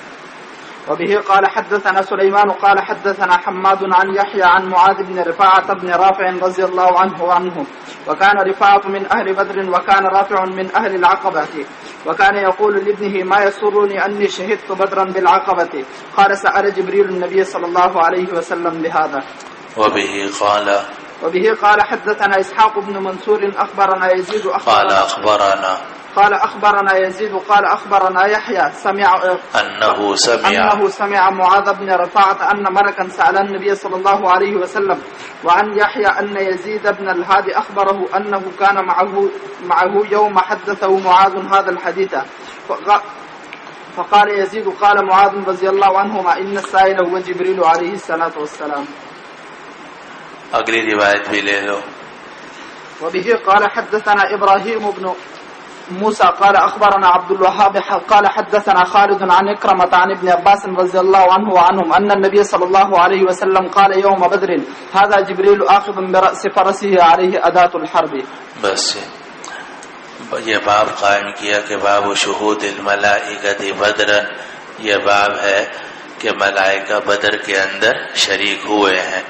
وبه قال حدثنا سليمان قال حدثنا حماد عن يحيى عن معاذ بن رفاعة بن رافع رضي الله عنه وكان رفاعة من أهل بدر وكان رافع من أهل العقبة وكان يقول لابنه ما يسرني أني شهدت بدرا بالعقبة. قال سأل جبريل النبي صلى الله عليه وسلم بهذا. وبه قال حدثنا إسحاق بن منصور أخبرنا يزيد قال أخبرنا يزيد قال أخبرنا يحيى أنه سمع معاذ بن رفاعة أن ملكا سأل النبي صلى الله عليه وسلم. وعن يحيى أن يزيد بن الهادي أخبره أنه كان معه يوم حدثه معاذ هذا الحديث فقال يزيد قال معاذ رضي الله عنهما إن السائل هو جبريل عليه الصلاة والسلام. اگلی روایت بھی لے لو. وبه قال حدثنا إبراهيم بن موسى قال أخبرنا عبد الوهاب قال حدثنا خالد عن إكرمة عن ابن عباس رضي الله عنه وعنهم أن النبي صلى الله عليه وسلم قال يوم بدر هذا جبريل آخذ برأس فرسه عليه أداة الحرب. بس یہ باب قائم کیا کہ باب شہود الملائکۃ بدر، یہ باب ہے کہ ملائکہ بدر کے اندر شریک ہوئے ہیں.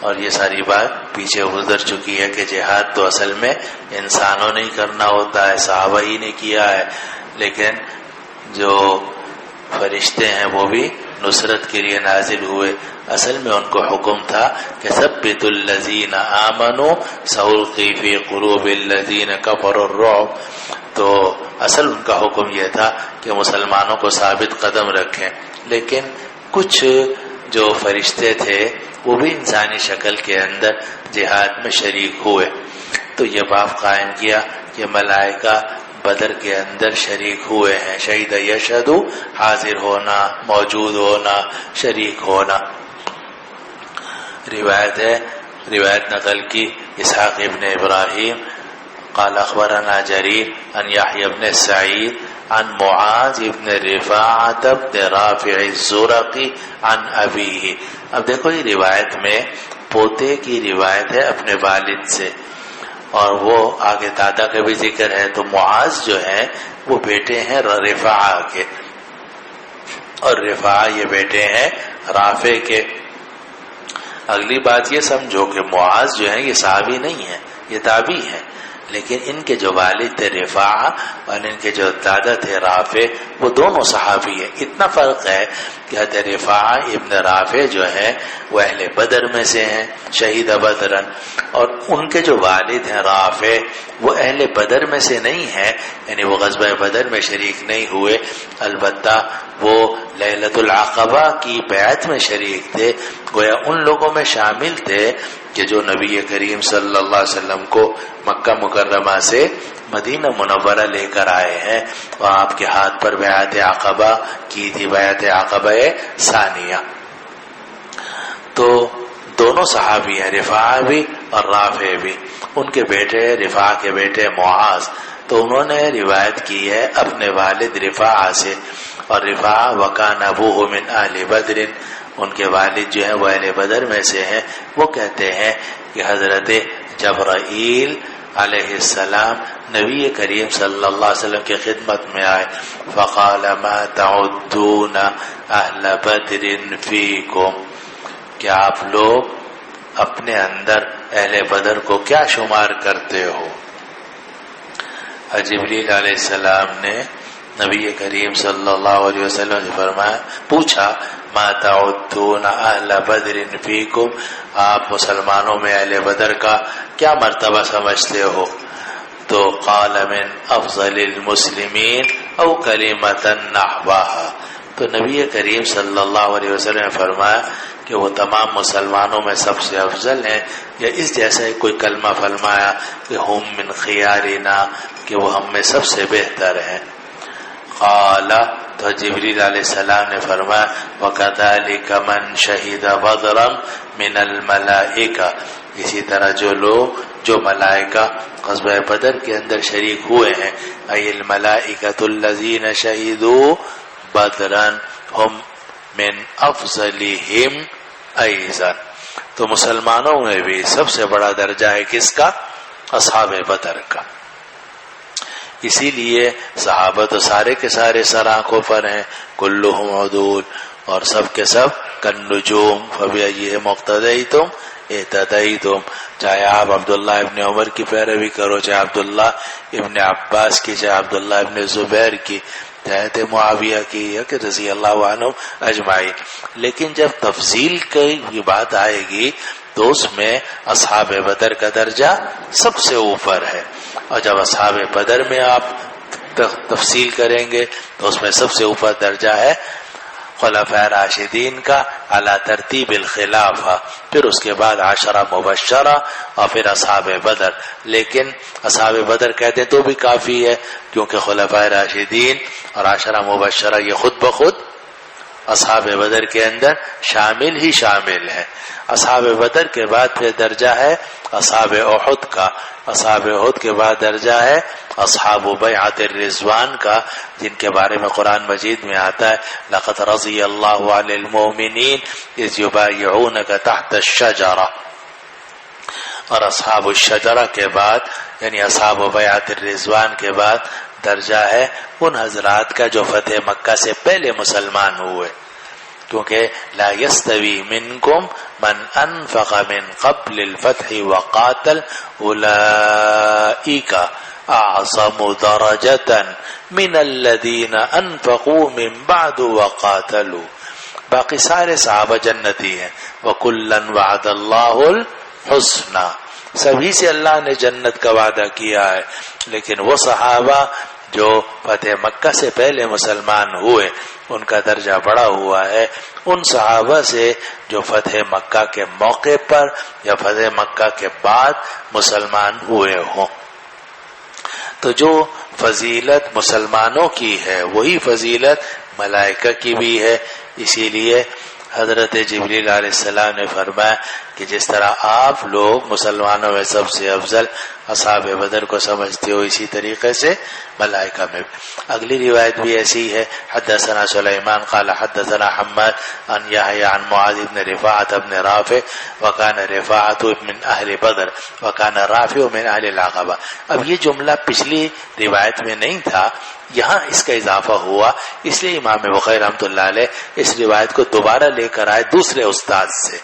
اور یہ ساری بات پیچھے گزر چکی ہے کہ جہاد تو اصل میں انسانوں نے ہی کرنا ہوتا ہے، صحابہ ہی نے کیا ہے، لیکن جو فرشتے ہیں وہ بھی نصرت کے لیے نازل ہوئے. اصل میں ان کو حکم تھا کہ ثبت الذین آمنوا سألقی فی قلوب الذین کفروا الرعب، تو اصل ان کا حکم یہ تھا کہ مسلمانوں کو ثابت قدم رکھیں. لیکن کچھ جو فرشتے تھے وہ بھی انسانی شکل کے اندر جہاد میں شریک ہوئے. تو یہ باب قائم کیا کہ ملائکہ بدر کے اندر شریک ہوئے ہیں. شہید یشہد، حاضر ہونا، موجود ہونا، شریک ہونا. روایت نقل کی اسحاق ابن ابراہیم قال اخبرنا جریر عن یحیی بن سعید عن معاذ ابن رفاعة بن رافع الزرقی عن ابیہ. اب دیکھو یہ روایت میں پوتے کی روایت ہے اپنے والد سے، اور وہ آگے دادا کا بھی ذکر ہے. تو معاذ جو ہیں وہ بیٹے ہیں رفاعہ کے، اور رفاعہ یہ بیٹے ہیں رافع کے. اگلی بات یہ سمجھو کہ معاذ جو ہیں یہ صحابی نہیں ہیں، یہ تابعی ہیں، لیکن ان کے جو والد تھے رفاعہ اور ان کے جو دادا تھے رافع وہ دونوں صحابی ہیں. اتنا فرق ہے کہ حضرت رفاعہ ابن رافع جو ہیں وہ اہل بدر میں سے ہیں، شہید بدرن، اور ان کے جو والد ہیں رافع وہ اہل بدر میں سے نہیں ہیں، یعنی وہ غزوہ بدر میں شریک نہیں ہوئے. البتہ وہ لیلۃ العقبہ کی بیعت میں شریک تھے، گویا ان لوگوں میں شامل تھے کہ جو نبی کریم صلی اللہ علیہ وسلم کو مکہ مکرمہ سے مدینہ منورہ لے کر آئے ہیں، اور آپ کے ہاتھ پر بیعت عقبہ کی تھی، بیعت عقبہ ثانیہ. تو دونوں صحابی ہیں، رفاعہ بھی اور رافع بھی. ان کے بیٹے رفاعہ کے بیٹے معاذ، تو انہوں نے روایت کی ہے اپنے والد رفاعہ سے. اور رفاع وکان ابوہ من اہل بدر، ان کے والد جو ہیں وہ اہل بدر میں سے ہیں، وہ کہتے ہیں کہ حضرت جبرائیل علیہ السلام نبی کریم صلی اللہ علیہ وسلم کی خدمت میں آئے، فقال ما تعدون اہل بدر فیکم، کہ آپ لوگ اپنے اندر اہل بدر کو کیا شمار کرتے ہو؟ جبریل علیہ السلام نے نبی کریم صلی اللہ علیہ وسلم سے فرمایا، پوچھا ما تعدون اہل بدر فیکم، آپ مسلمانوں میں اہل بدر کا کیا مرتبہ سمجھتے ہو؟ تو قال من افضل المسلمین او کلمۃ نحوها، تو نبی کریم صلی اللہ علیہ وسلم نے فرمایا کہ وہ تمام مسلمانوں میں سب سے افضل ہیں، یا اس جیسا کوئی کلمہ فرمایا کہ ہم من خیارنا، کہ وہ ہم میں سب سے بہتر ہیں۔ قال، تو جبریل علیہ السلام نے فرمایا وَكَذَلِكَ مَنْ شَهِدَ بَدْرًا مِنَ الْمَلَائِكَةِ، اسی طرح جو ملائکہ غزوہ بدر کے اندر شریک ہوئے ہیں، اَيِ الْمَلَائِكَةُ الَّذِينَ شَهِدُوا بَدْرًا هُمْ من افضلہم ایضا، تو مسلمانوں میں بھی سب سے بڑا درجہ ہے کس کا؟ اصحاب بدر کا۔ اسی لیے صحابہ تو سارے کے سارے سر آنکھوں پر ہیں، کلہم عدول، اور سب کے سب کالنجوم فبأیہم اقتدیتم اہتدیتم، چاہے آپ عبداللہ ابن عمر کی پیروی کرو، چاہے عبداللہ ابن عباس کی، چاہے عبداللہ ابن زبیر کی، چاہے معاویہ کی، یا کہ رضی اللہ عنہ اجمعین، لیکن جب تفضیل کی بات آئے گی تو اس میں اصحاب بدر کا درجہ سب سے اوپر ہے، اور جب اصحاب بدر میں آپ تفصیل کریں گے تو اس میں سب سے اوپر درجہ ہے خلفاء راشدین کا علی ترتیب الخلافہ، پھر اس کے بعد عشرہ مبشرہ اور پھر اصحاب بدر، لیکن اصحاب بدر کہتے ہیں تو بھی کافی ہے، کیونکہ خلفاء راشدین اور عشرہ مبشرہ یہ خود بخود اصحاب بدر کے اندر شامل ہی شامل ہے۔ اصحاب بدر کے بعد پھر درجہ ہے اصحاب احد کا، اصحاب احد کے بعد درجہ ہے اصحاب بیعت الرضوان کا، جن کے بارے میں قرآن مجید میں آتا ہے لقد رضی اللہ عن المؤمنین اذ یبایعونک تحت الشجرہ، اور اصحاب الشجرہ کے بعد یعنی اصحاب بیعت الرضوان کے بعد درجہ ہے ان حضرات کا جو فتح مکہ سے پہلے مسلمان ہوئے، کیونکہ لا یستوی منکم من انفق من قبل الفتح وقاتل اولئک اعظم درجۃ من الذین انفقوا من بعد وقاتلوا، باقی سارے صحابہ جنتی ہیں، وکلا وعد اللہ الحسنى، سبھی سے اللہ نے جنت کا وعدہ کیا ہے، لیکن وہ صحابہ جو فتح مکہ سے پہلے مسلمان ہوئے ان کا درجہ بڑا ہوا ہے ان صحابہ سے جو فتح مکہ کے موقع پر یا فتح مکہ کے بعد مسلمان ہوئے ہوں۔ تو جو فضیلت مسلمانوں کی ہے وہی فضیلت ملائکہ کی بھی ہے، اسی لیے حضرت جبریل علیہ السلام نے فرمایا کہ جس طرح آپ لوگ مسلمانوں میں سب سے افضل اصحاب بدر کو سمجھتے ہو، اسی طریقے سے ملائکہ میں بھی۔ اگلی روایت بھی ایسی ہے، حدثنا سلیمان قال حدثنا حماد عن یحیی عن معاذ بن رفاعة بن رافع وكان رفاعة من اہل بدر وكان رافع من اہل العقبہ۔ اب یہ جملہ پچھلی روایت میں نہیں تھا، یہاں اس کا اضافہ ہوا، اس لیے امام بخاری رحمۃ اللہ علیہ اس روایت کو دوبارہ لے کر آئے دوسرے استاد سے،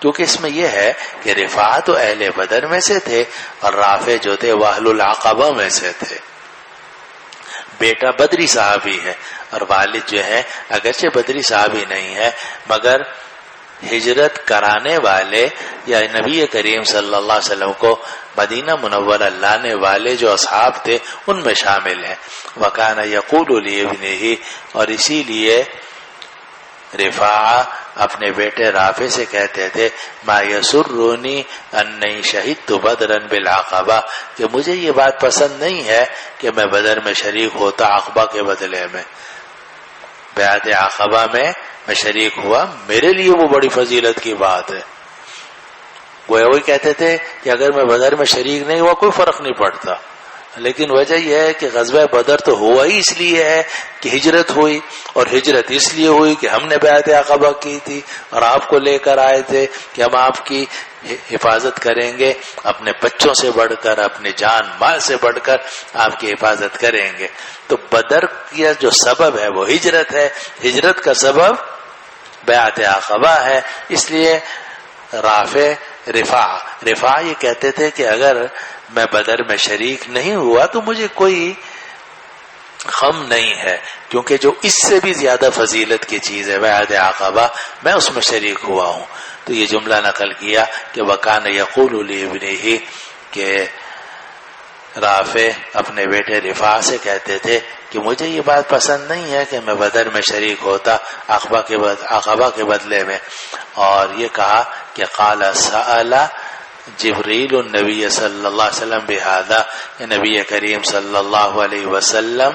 کیونکہ اس میں یہ ہے کہ رفاعت تو اہل بدر میں سے تھے اور رافع جو تھے وہ اہل العقبہ میں سے تھے، بیٹا بدری صحابی ہے اور والد جو ہے اگرچہ بدری صحابی نہیں ہے مگر ہجرت کرانے والے یا نبی کریم صلی اللہ علیہ وسلم کو مدینہ منورہ لانے والے جو اصحاب تھے ان میں شامل ہیں۔ وکان یقول لابنہ، اور اسی لیے رفاعہ اپنے بیٹے رافع سے کہتے تھے ما یسرنی انی شہدت بدرا بالعقبہ، کہ مجھے یہ بات پسند نہیں ہے کہ میں بدر میں شریک ہوتا عقبہ کے بدلے میں، بیعت عقبہ میں میں شریک ہوا، میرے لیے وہ بڑی فضیلت کی بات ہے۔ وہی کہتے تھے کہ اگر میں بدر میں شریک نہیں ہوا کوئی فرق نہیں پڑتا، لیکن وجہ یہ ہے کہ غزوہ بدر تو ہوا ہی اس لیے ہے کہ ہجرت ہوئی، اور ہجرت اس لیے ہوئی کہ ہم نے بیعت عقبہ کی تھی اور آپ کو لے کر آئے تھے کہ ہم آپ کی حفاظت کریں گے، اپنے بچوں سے بڑھ کر، اپنے جان مال سے بڑھ کر آپ کی حفاظت کریں گے۔ تو بدر کا جو سبب ہے وہ ہجرت ہے، ہجرت کا سبب بیعت عقبہ ہے۔ اس لیے رفاع یہ کہتے تھے کہ اگر میں بدر میں شریک نہیں ہوا تو مجھے کوئی غم نہیں ہے، کیونکہ جو اس سے بھی زیادہ فضیلت کی چیز ہے بیعت عقبہ، میں اس میں شریک ہوا ہوں۔ تو یہ جملہ نقل کیا کہ وَكَانَ يَقُولُ لِابْنِهِ کہ رافع اپنے بیٹے رفاع سے کہتے تھے کہ مجھے یہ بات پسند نہیں ہے کہ میں بدر میں شریک ہوتا عقبہ کے بدلے میں، اور یہ کہا کہ قال سأل جبریل النبی صلی اللہ علیہ وسلم بہذا، کہ نبی کریم صلی اللہ علیہ وسلم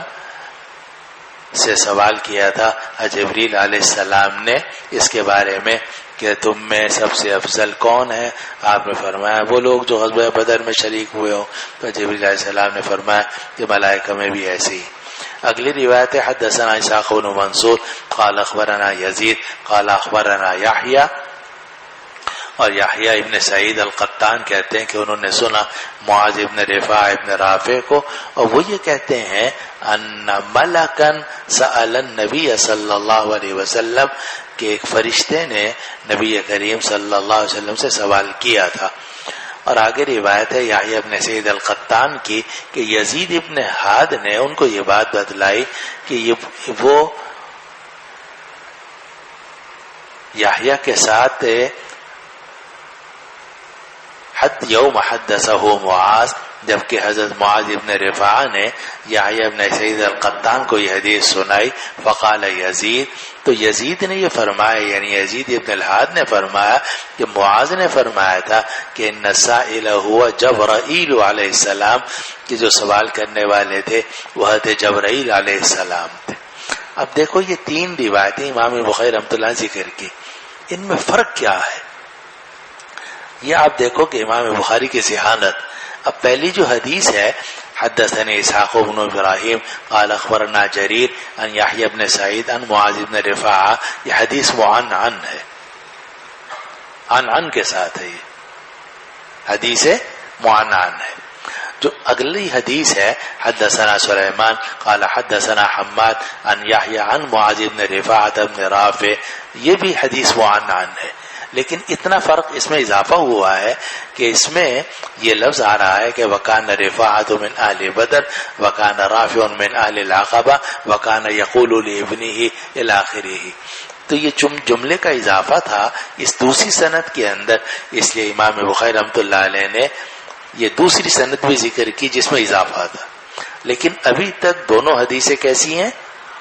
سے سوال کیا تھا جبریل علیہ السلام نے اس کے بارے میں کہ تم میں سب سے افضل کون ہے؟ آپ نے فرمایا وہ لوگ جو غزوہ بدر میں شریک ہوئے ہوں۔ تو جبریل علیہ السلام نے فرمایا کہ ملائکہ میں بھی ایسے ہی۔ اگلی روایت ہے حدثنا اسحاق بن منصور قال اخبرنا یزید قال اخبرنا یحییٰ، اور یحییٰ ابن سعید القطان کہتے ہیں کہ انہوں نے سنا معاذ ابن رفاع ابن رافع کو، اور وہ یہ کہتے ہیں ان ملکن سأل النبی صلی اللہ علیہ وسلم کہ ایک فرشتے نے نبی کریم صلی اللہ علیہ وسلم سے سوال کیا تھا۔ اور آگے روایت ہے یحییٰ ابن سعید القطان کی کہ یزید ابن ہاد نے ان کو یہ بات بتلائی کہ وہ یحییٰ کے ساتھ یوم حدثہ معاذ، جبکہ حضرت معاذ ابن رفاع نے یحییٰ ابن سعید القطان کو یہ حدیث سنائی۔ فقال یزید، تو یزید نے یہ فرمایا، یعنی یزید ابن الہاد نے فرمایا کہ معاذ نے فرمایا تھا کہ ان السائل ہوا جبرائیل علیہ السلام، کہ جو سوال کرنے والے تھے وہ حضرت جبرائیل علیہ السلام تھے۔ اب دیکھو یہ تین روایتیں امام بخاری رحمۃ اللہ ذکر کی، ان میں فرق کیا ہے؟ یہ آپ دیکھو کہ امام بخاری کی ذہانت۔ اب پہلی جو حدیث ہے حدثني اسحاق بن ابراہیم قال اخبرنا جریر ان یحییٰ بن سعید ان معاذ بن رفاعہ، یہ حدیث معنعن ہے، عن کے ساتھ ہے، یہ حدیث معنعن ہے۔ جو اگلی حدیث ہے حدثنا سلیمان قال حدثنا حماد ان یحییٰ عن معاذ بن رفاعہ بن رافع، یہ بھی حدیث معنعن ہے، لیکن اتنا فرق اس میں اضافہ ہوا ہے کہ اس میں یہ لفظ آ رہا ہے کہ وَكَانَ رِفَاعَةُ مِنْ أَهْلِ بَدْرٍ وَكَانَ رَافِعٌ مِنْ أَهْلِ الْعَقَبَةِ وَكَانَ يَقُولُ لِابْنِهِ إِلَى آخِرِهِ۔ تو یہ جملے کا اضافہ تھا اس دوسری سند کے اندر، اس لیے امام بخاری رحمۃ اللہ علیہ نے یہ دوسری سند بھی ذکر کی جس میں اضافہ تھا، لیکن ابھی تک دونوں حدیثیں کیسی ہیں؟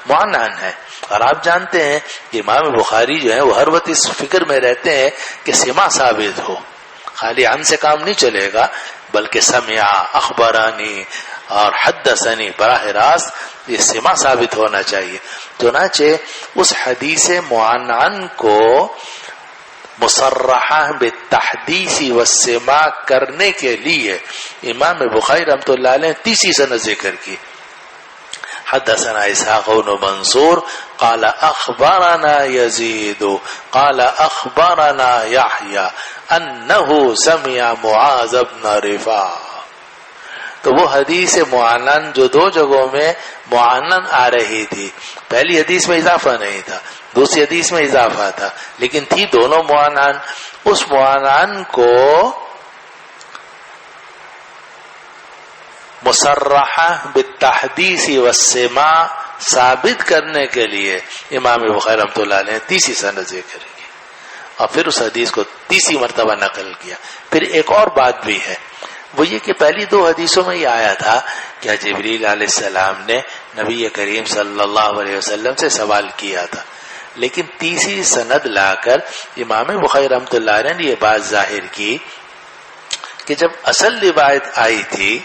معنعن ہے۔ اور آپ جانتے ہیں کہ امام بخاری جو ہے وہ ہر وقت اس فکر میں رہتے ہیں کہ سماع ثابت ہو، خالی عن سے کام نہیں چلے گا، بلکہ سمع، اخبرانی اور حدثنی براہ راست یہ سماع ثابت ہونا چاہیے۔ چنانچہ اس حدیث معنعن کو مصرحہ بالتحدیث والسماع کرنے کے لیے امام بخاری رحمۃ اللہ علیہ نے تیسری سند ذکر کی۔ حدثنا اسحاق بن منصور قال اخبرنا يزيد قال اخبرنا يحيى انه سمع معاذ بن رفاع۔ تو وہ حدیث معنن جو دو جگہوں میں معنن آ رہی تھی، پہلی حدیث میں اضافہ نہیں تھا، دوسری حدیث میں اضافہ تھا، لیکن تھی دونوں معنن، اس معنن کو مصرحہ بالتحدیث والسماع ثابت کرنے کے لیے امام بخاری رحمۃ اللہ علیہ نے تیسری سند ذکر کی اور پھر اس حدیث کو تیسری مرتبہ نقل کیا۔ پھر ایک اور بات بھی ہے، وہ یہ کہ پہلی دو حدیثوں میں یہ آیا تھا کہ جبریل علیہ السلام نے نبی کریم صلی اللہ علیہ وسلم سے سوال کیا تھا، لیکن تیسری سند لا کر امام بخاری رحمۃ اللہ علیہ نے یہ بات ظاہر کی کہ جب اصل روایت آئی تھی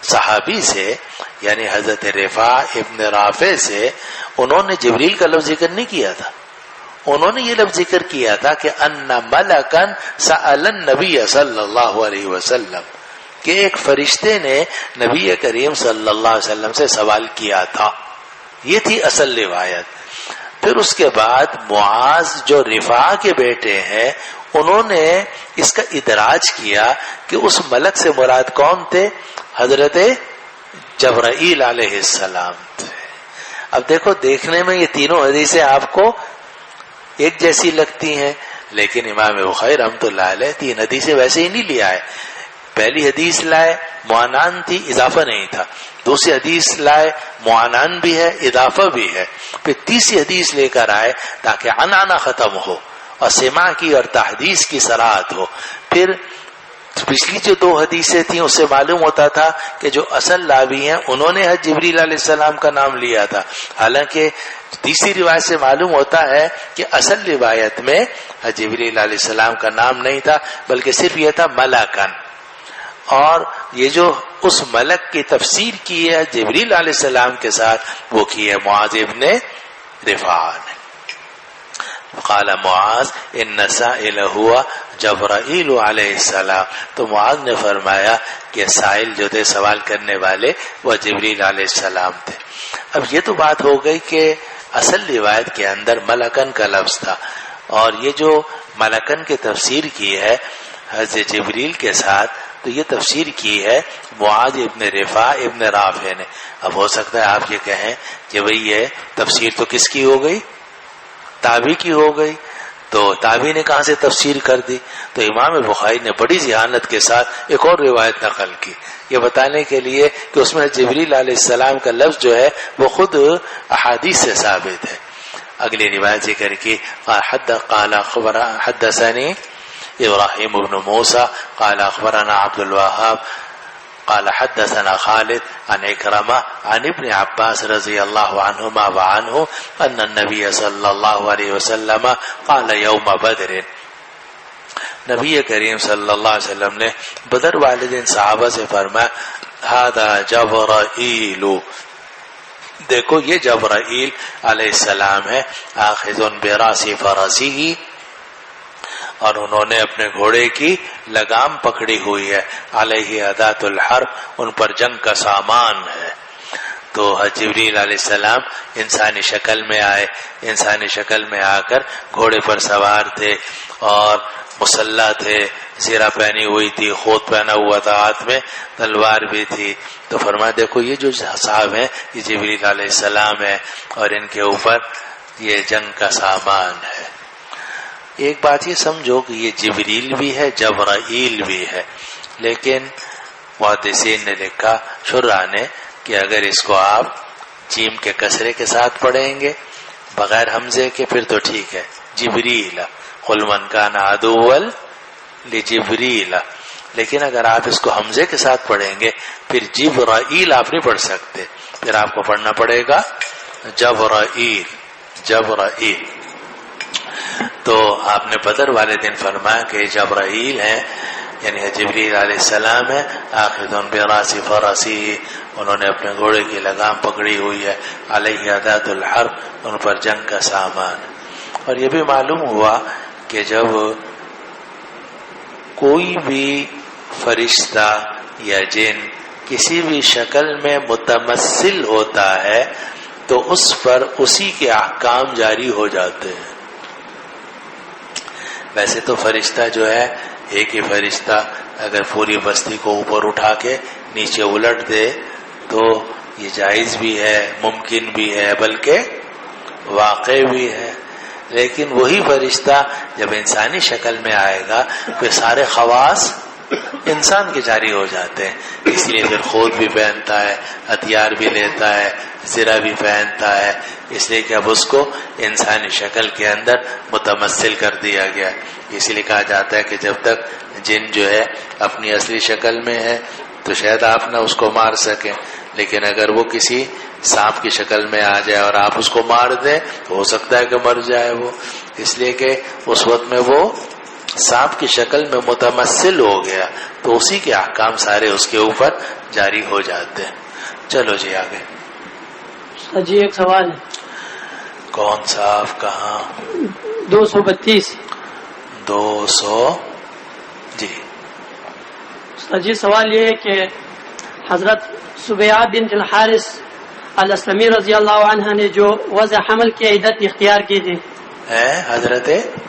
صحابی سے، یعنی حضرت رفاع ابن رافع سے، انہوں نے جبریل کا لفظ ذکر نہیں کیا تھا، انہوں نے یہ لفظ ذکر کیا تھا کہ ان ملکن سأل النبی صلی اللہ علیہ وسلم، کہ ایک فرشتے نے نبی کریم صلی اللہ علیہ وسلم سے سوال کیا تھا. یہ تھی اصل روایت. پھر اس کے بعد معاذ جو رفاع کے بیٹے ہیں انہوں نے اس کا ادراج کیا کہ اس ملک سے مراد کون تھے؟ حضرت جبرائیل علیہ السلام تھے. اب دیکھو دیکھنے میں یہ تینوں حدیثیں آپ کو ایک جیسی لگتی ہیں، لیکن امام بخاری رحمۃ اللہ علیہ 3 حدیثیں ویسے ہی نہیں لے آئے. پہلی حدیث لائے معانان تھی، اضافہ نہیں تھا. دوسری حدیث لائے معانان بھی ہے، اضافہ بھی ہے. پھر تیسری حدیث لے کر آئے تاکہ عنعنہ ختم ہو اور سماع کی اور تحدیث کی صراحت ہو. پھر پچھلی جو 2 حدیثیں تھیں اس سے معلوم ہوتا تھا کہ جو اصل راوی ہیں انہوں نے حضرت جبریل علیہ السلام کا نام لیا تھا، حالانکہ تیسری روایت سے معلوم ہوتا ہے کہ اصل روایت میں حضرت جبریل علیہ السلام کا نام نہیں تھا، بلکہ صرف یہ تھا ملکن. اور یہ جو اس ملک کی تفسیر کی ہے جبریل علیہ السلام کے ساتھ وہ کی ہے معاذ ابن رفاع نے. قال معاذ ان سائل ہوا جبرائیل علیہ السلام. تو معاذ نے فرمایا کہ سائل جو تھے سوال کرنے والے وہ جبریل علیہ السلام تھے. اب یہ تو بات ہو گئی کہ اصل روایت کے اندر ملکن کا لفظ تھا، اور یہ جو ملکن کی تفسیر کی ہے حضرت جبریل کے ساتھ تو یہ تفسیر کی ہے معاذ ابن رفاع ابن رافع نے. اب ہو سکتا ہے آپ یہ کہیں کہ بھئی یہ تفسیر تو کس کی ہو گئی؟ تابعی کی ہو گئی. تو تابعی نے کہاں سے تفسیر کر دی؟ تو امام بخاری نے بڑی ذہانت کے ساتھ ایک اور روایت نقل کی یہ بتانے کے لیے کہ اس میں جبریل علیہ السلام کا لفظ جو ہے وہ خود احادیث سے ثابت ہے. اگلی روایت ذکر کی قال حدثني ابراہیم بن موسیٰ قال اخبرنا عبد الوهاب قال حدثنا خالد عن اکرمہ عن ابن عباس رضی اللہ عنہما وعنہ ان النبی صلی اللہ علیہ وسلم قال یوم بدر. نبی کریم صلی اللہ علیہ وسلم نے بدر والے دن صحابہ سے فرمایا ھذا جبرائیل، دیکھو یہ جبرائیل علیہ السلام ہے، آخذ براس فرسہ، اور انہوں نے اپنے گھوڑے کی لگام پکڑی ہوئی ہے، علیہ ادات الحرب، ان پر جنگ کا سامان ہے. تو جبریل علیہ السلام انسانی شکل میں آئے، انسانی شکل میں آ کر گھوڑے پر سوار تھے اور مسلح تھے، زرہ پہنی ہوئی تھی، خود پہنا ہوا تھا، ہاتھ میں تلوار بھی تھی. تو فرمایا دیکھو یہ جو صاحب ہیں یہ جبریل علیہ السلام ہے اور ان کے اوپر یہ جنگ کا سامان ہے. ایک بات یہ سمجھو کہ یہ جبریل بھی ہے جبرائیل بھی ہے، لیکن محدثین نے لکھا شرح نے کہ اگر اس کو آپ جیم کے کسرے کے ساتھ پڑھیں گے بغیر حمزے کے پھر تو ٹھیک ہے، جبریل قل من کان عدوا لجبریل. لیکن اگر آپ اس کو حمزے کے ساتھ پڑھیں گے پھر جبرائیل آپ نہیں پڑھ سکتے، پھر آپ کو پڑھنا پڑے گا جبرائیل جبرائیل. تو آپ نے بدر والے دن فرمایا کہ جبرائیل ہیں، یعنی جبریل علیہ السلام ہے، آخذ براس فرسی، انہوں نے اپنے گھوڑے کی لگام پکڑی ہوئی ہے، علیہ ادات الحرب، ان پر جنگ کا سامان. اور یہ بھی معلوم ہوا کہ جب کوئی بھی فرشتہ یا جن کسی بھی شکل میں متمثل ہوتا ہے تو اس پر اسی کے احکام جاری ہو جاتے ہیں. ویسے تو فرشتہ جو ہے ایک ہی فرشتہ اگر پوری بستی کو اوپر اٹھا کے نیچے الٹ دے تو یہ جائز بھی ہے، ممکن بھی ہے، بلکہ واقع بھی ہے. لیکن وہی فرشتہ جب انسانی شکل میں آئے گا پھر سارے خواص انسان کے جاری ہو جاتے ہیں، اس لیے پھر خود بھی پہنتا ہے، ہتھیار بھی لیتا ہے، زرہ بھی پہنتا ہے، اس لیے کہ اب اس کو انسانی شکل کے اندر متمثل کر دیا گیا. اس لیے کہا جاتا ہے کہ جب تک جن جو ہے اپنی اصلی شکل میں ہے تو شاید آپ نہ اس کو مار سکیں، لیکن اگر وہ کسی سانپ کی شکل میں آ جائے اور آپ اس کو مار دیں تو ہو سکتا ہے کہ مر جائے وہ، اس لیے کہ اس وقت میں وہ سانپ کی شکل میں متمثل ہو گیا تو اسی کے احکام سارے اس کے اوپر جاری ہو جاتے ہیں. چلو جی آگے. جی ایک سوال ہے. کون سا؟ آپ کہاں؟ 232. 200 جی. جی سوال یہ ہے کہ حضرت سبیعہ بنت الحارث الاسلمی رضی اللہ عنہ نے جو وضع حمل کی عدت اختیار کی تھی،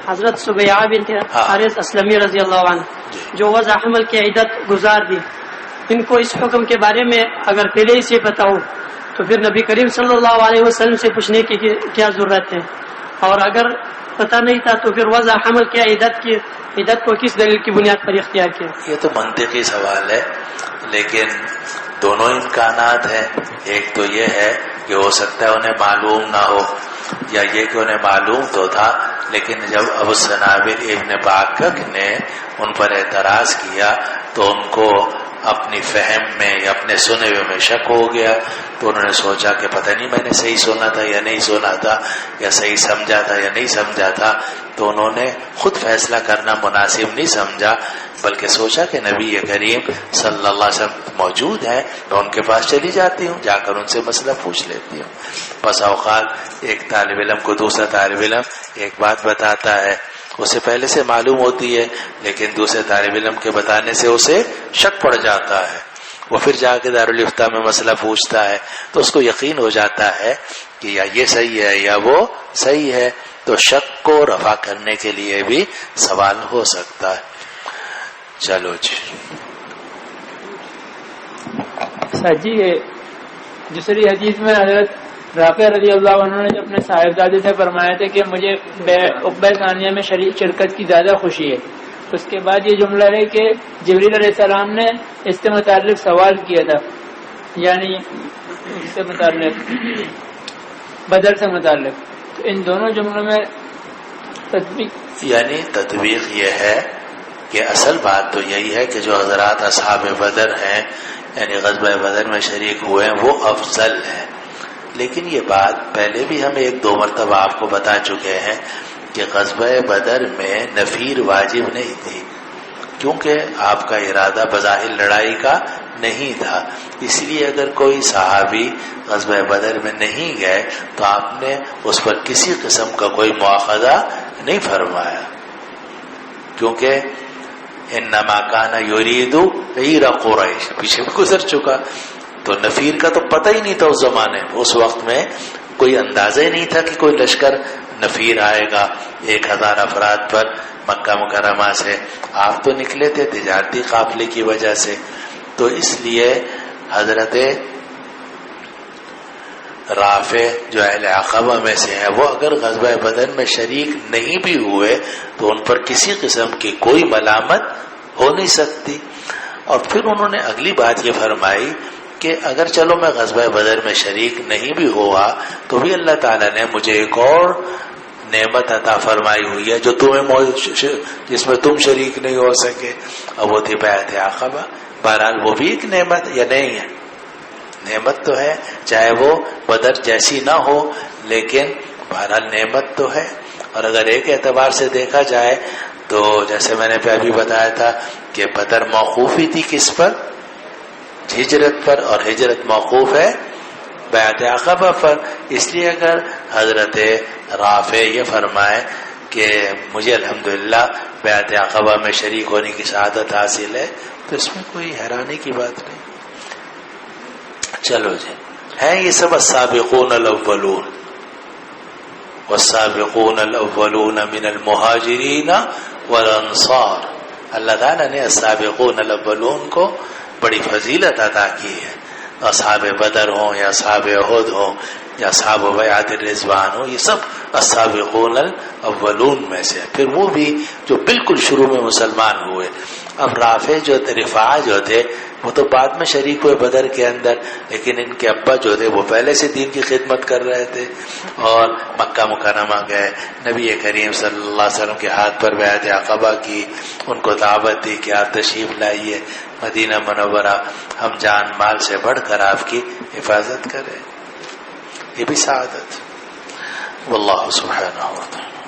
حضرت سبیعہ بنت الحارث اسلمی رضی اللہ عنہ جو وضع حمل کی عدت گزار دی، ان کو اس حکم کے بارے میں اگر پہلے ہی سے پتہ ہو تو پھر نبی کریم صلی اللہ علیہ وسلم سے پوچھنے کی کیا ضرورت ہے، اور اگر پتہ نہیں تھا تو پھر وضع حمل کی عدت کو کس دلیل کی بنیاد پر اختیار کیا؟ یہ تو منطقی سوال ہے، لیکن دونوں امکانات ہیں. ایک تو یہ ہے کہ ہو سکتا ہے انہیں معلوم نہ ہو، یا یہ کہ انہیں معلوم تو تھا لیکن جب ابو السنابل ابن باکک نے ان پر اعتراض کیا تو ان کو اپنی فہم میں یا اپنے سنے ہوئے میں شک ہو گیا، تو انہوں نے سوچا کہ پتہ نہیں میں نے صحیح سنا تھا یا نہیں سنا تھا، یا صحیح سمجھا تھا یا نہیں سمجھا تھا. تو انہوں نے خود فیصلہ کرنا مناسب نہیں سمجھا، بلکہ سوچا کہ نبی کریم صلی اللہ علیہ وسلم موجود ہیں، تو ان کے پاس چلی جاتی ہوں، جا کر ان سے مسئلہ پوچھ لیتی ہوں. بس اوقات ایک طالب علم کو دوسرا طالب علم ایک بات بتاتا ہے، اسے پہلے سے معلوم ہوتی ہے لیکن دوسرے طالب علم کے بتانے سے اسے شک پڑ جاتا ہے. وہ پھر جا کے دارالافتاء میں مسئلہ پوچھتا ہے تو اس کو یقین ہو جاتا ہے کہ یا یہ صحیح ہے یا وہ صحیح ہے، تو شک کو رفع کرنے کے لیے بھی سوال ہو سکتا ہے. چلو جی. جی دوسری حدیث میں حضرت رافع رضی اللہ عنہ نے جو اپنے صاحبزادے سے فرمایا تھا کہ مجھے عقبہ ثانیہ میں شرکت کی زیادہ خوشی ہے، اس کے بعد یہ جملہ ہے کہ جبریل علیہ السلام نے اس سے متعلق سوال کیا تھا، یعنی اس سے متعلق بدر سے متعلق. تو ان دونوں جملوں میں تطبیق یہ ہے کہ اصل بات تو یہی ہے کہ جو حضرات اصحاب بدر ہیں یعنی غزوہ بدر میں شریک ہوئے ہیں وہ افضل ہیں. لیکن یہ بات پہلے بھی ہم ایک دو مرتبہ آپ کو بتا چکے ہیں کہ غزوہ بدر میں نفیر واجب نہیں تھی، کیونکہ آپ کا ارادہ بظاہر لڑائی کا نہیں تھا. اس لیے اگر کوئی صحابی غزوہ بدر میں نہیں گئے تو آپ نے اس پر کسی قسم کا کوئی مواخذہ نہیں فرمایا، کیونکہ انما کان یرید عیر قریش پیچھے بھی گزر چکا. تو نفیر کا تو پتہ ہی نہیں تھا اس زمانے میں، اس وقت میں کوئی اندازہ ہی نہیں تھا کہ کوئی لشکر نفیر آئے گا 1000 افراد پر مکہ مکرمہ سے. آپ تو نکلے تھے تجارتی قافلے کی وجہ سے. تو اس لیے حضرت رافع جو اہل عقبہ میں سے ہے وہ اگر غزوہ بدر میں شریک نہیں بھی ہوئے تو ان پر کسی قسم کی کوئی ملامت ہو نہیں سکتی. اور پھر انہوں نے اگلی بات یہ فرمائی کہ اگر چلو میں غزوہ بدر میں شریک نہیں بھی ہوا تو بھی اللہ تعالیٰ نے مجھے ایک اور نعمت عطا فرمائی ہوئی ہے جو جس میں تم شریک نہیں ہو سکے، اور وہ تھی بیعت عقبہ. بہرحال وہ بھی ایک نعمت یا نہیں ہے؟ نعمت تو ہے، چاہے وہ بدر جیسی نہ ہو لیکن بہرحال نعمت تو ہے. اور اگر ایک اعتبار سے دیکھا جائے تو جیسے میں نے ابھی بتایا تھا کہ بدر موقوف ہی تھی کس پر؟ ہجرت پر، اور ہجرت موقوف ہے بیعت عقبہ پر. اس لیے اگر حضرت رافع یہ فرمائے کہ مجھے الحمدللہ بیعت عقبہ میں شریک ہونے کی سعادت حاصل ہے تو اس میں کوئی حیرانی کی بات نہیں. چلو جی، ہیں یہ سب السابقون الاولون والسابقون الاولون من المہاجرین والانصار. اللہ تعالیٰ نے السابقون الاولون کو بڑی فضیلت عطا کی ہے. اصحاب بدر ہوں یا اصحاب احد ہوں یا اصحاب بیعت الرضوان ہوں، یہ سب السابقون الاولون میں سے. پھر وہ بھی جو بالکل شروع میں مسلمان ہوئے. اب رافع جو رفاعہ جو تھے وہ تو بعد میں شریک ہوئے بدر کے اندر، لیکن ان کے ابا جو تھے وہ پہلے سے دین کی خدمت کر رہے تھے اور مکہ مکرمہ گئے، نبی کریم صلی اللہ علیہ وسلم کے ہاتھ پر بیعت عقبہ کی، ان کو دعوت دی کہ آپ تشریف لائیے مدینہ منورہ، ہم جان مال سے بڑھ کر آپ کی حفاظت کریں. یہ بھی سعادت. واللہ سبحانہ و تعالی